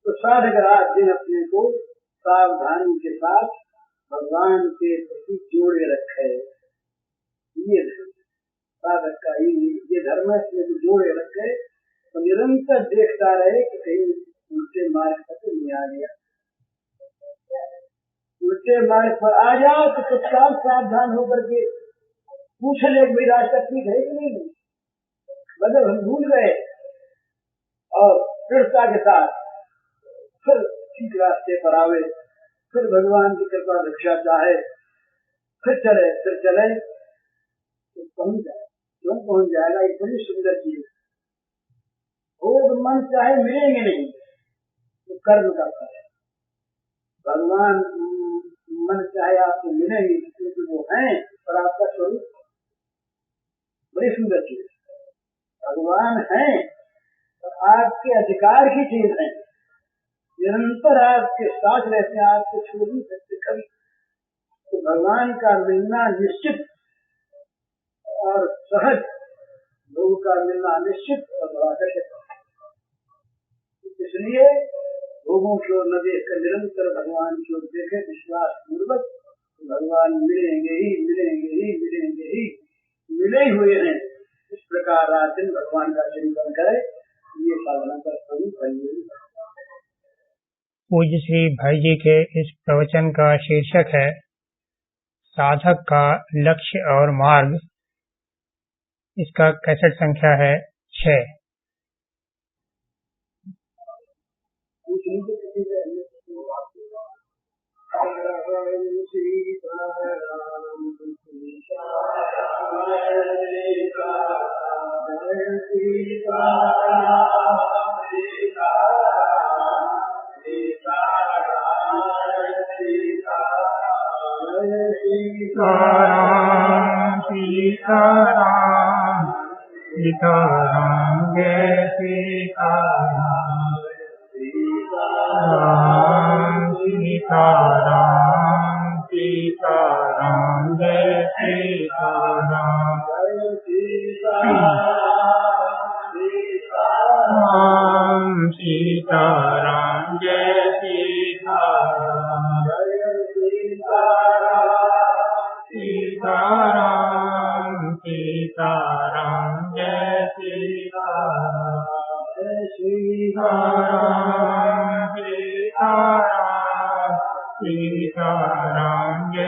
तो साधक रात दिन अपने को सावधानी के साथ भगवान के प्रति जोड़े रखे। ये साधक का ये धर्म है, इसमें जोड़े रखे तो निरंतर देखता रहे कि कहीं उल्टे मार्ग पर नहीं आ गया। उल्टे मार्ग पर आ जाओ तो तत्काल सावधान होकर के पूछ ले मेरी रास्ता ठीक है कि नहीं। मतलब हम भूल गए और दृढ़ता के साथ फिर ठीक रास्ते पर आवे, फिर भगवान की कृपा रक्षा चाहे, फिर चले तो पहुंच जाए। क्यों पहुंच जाएगा? एक बड़ी सुंदर चीज। भोग मन चाहे मिलेंगे नहीं तो कर्म करता है। भगवान मन चाहे आपको मिलेंगे क्योंकि वो हैं, पर आपका स्वरूप बड़ी सुंदर चीज। भगवान हैं और आपके अधिकार की चीज है, निरंतर आपके साथ रहते हैं, आपको छोड़ नहीं सकते कभी। तो भगवान का मिलना निश्चित और सहज, लोगों का मिलना निश्चित और बड़ा आकर्षक। इसलिए लोगों की ओर न देखकर निरंतर भगवान की ओर देखे विश्वास पूर्वक। भगवान मिलेंगे ही, मिलेंगे ही, मिलेंगे ही, मिले हुए हैं। इस प्रकार रात दिन भगवान का चिंतन करे, ये साधना का स्वरूप है। पूज्य श्री भाई जी के इस प्रवचन का शीर्षक है साधक का लक्ष्य और मार्ग। इसका कैसेट संख्या है 6। सीताराम सीताराम सीताराम जय सीताराम सीताराम सीताराम सीताराम जय सीताराम सीताराम सीताराम जय सीताराम सीताराम सीताराम सीताराम जय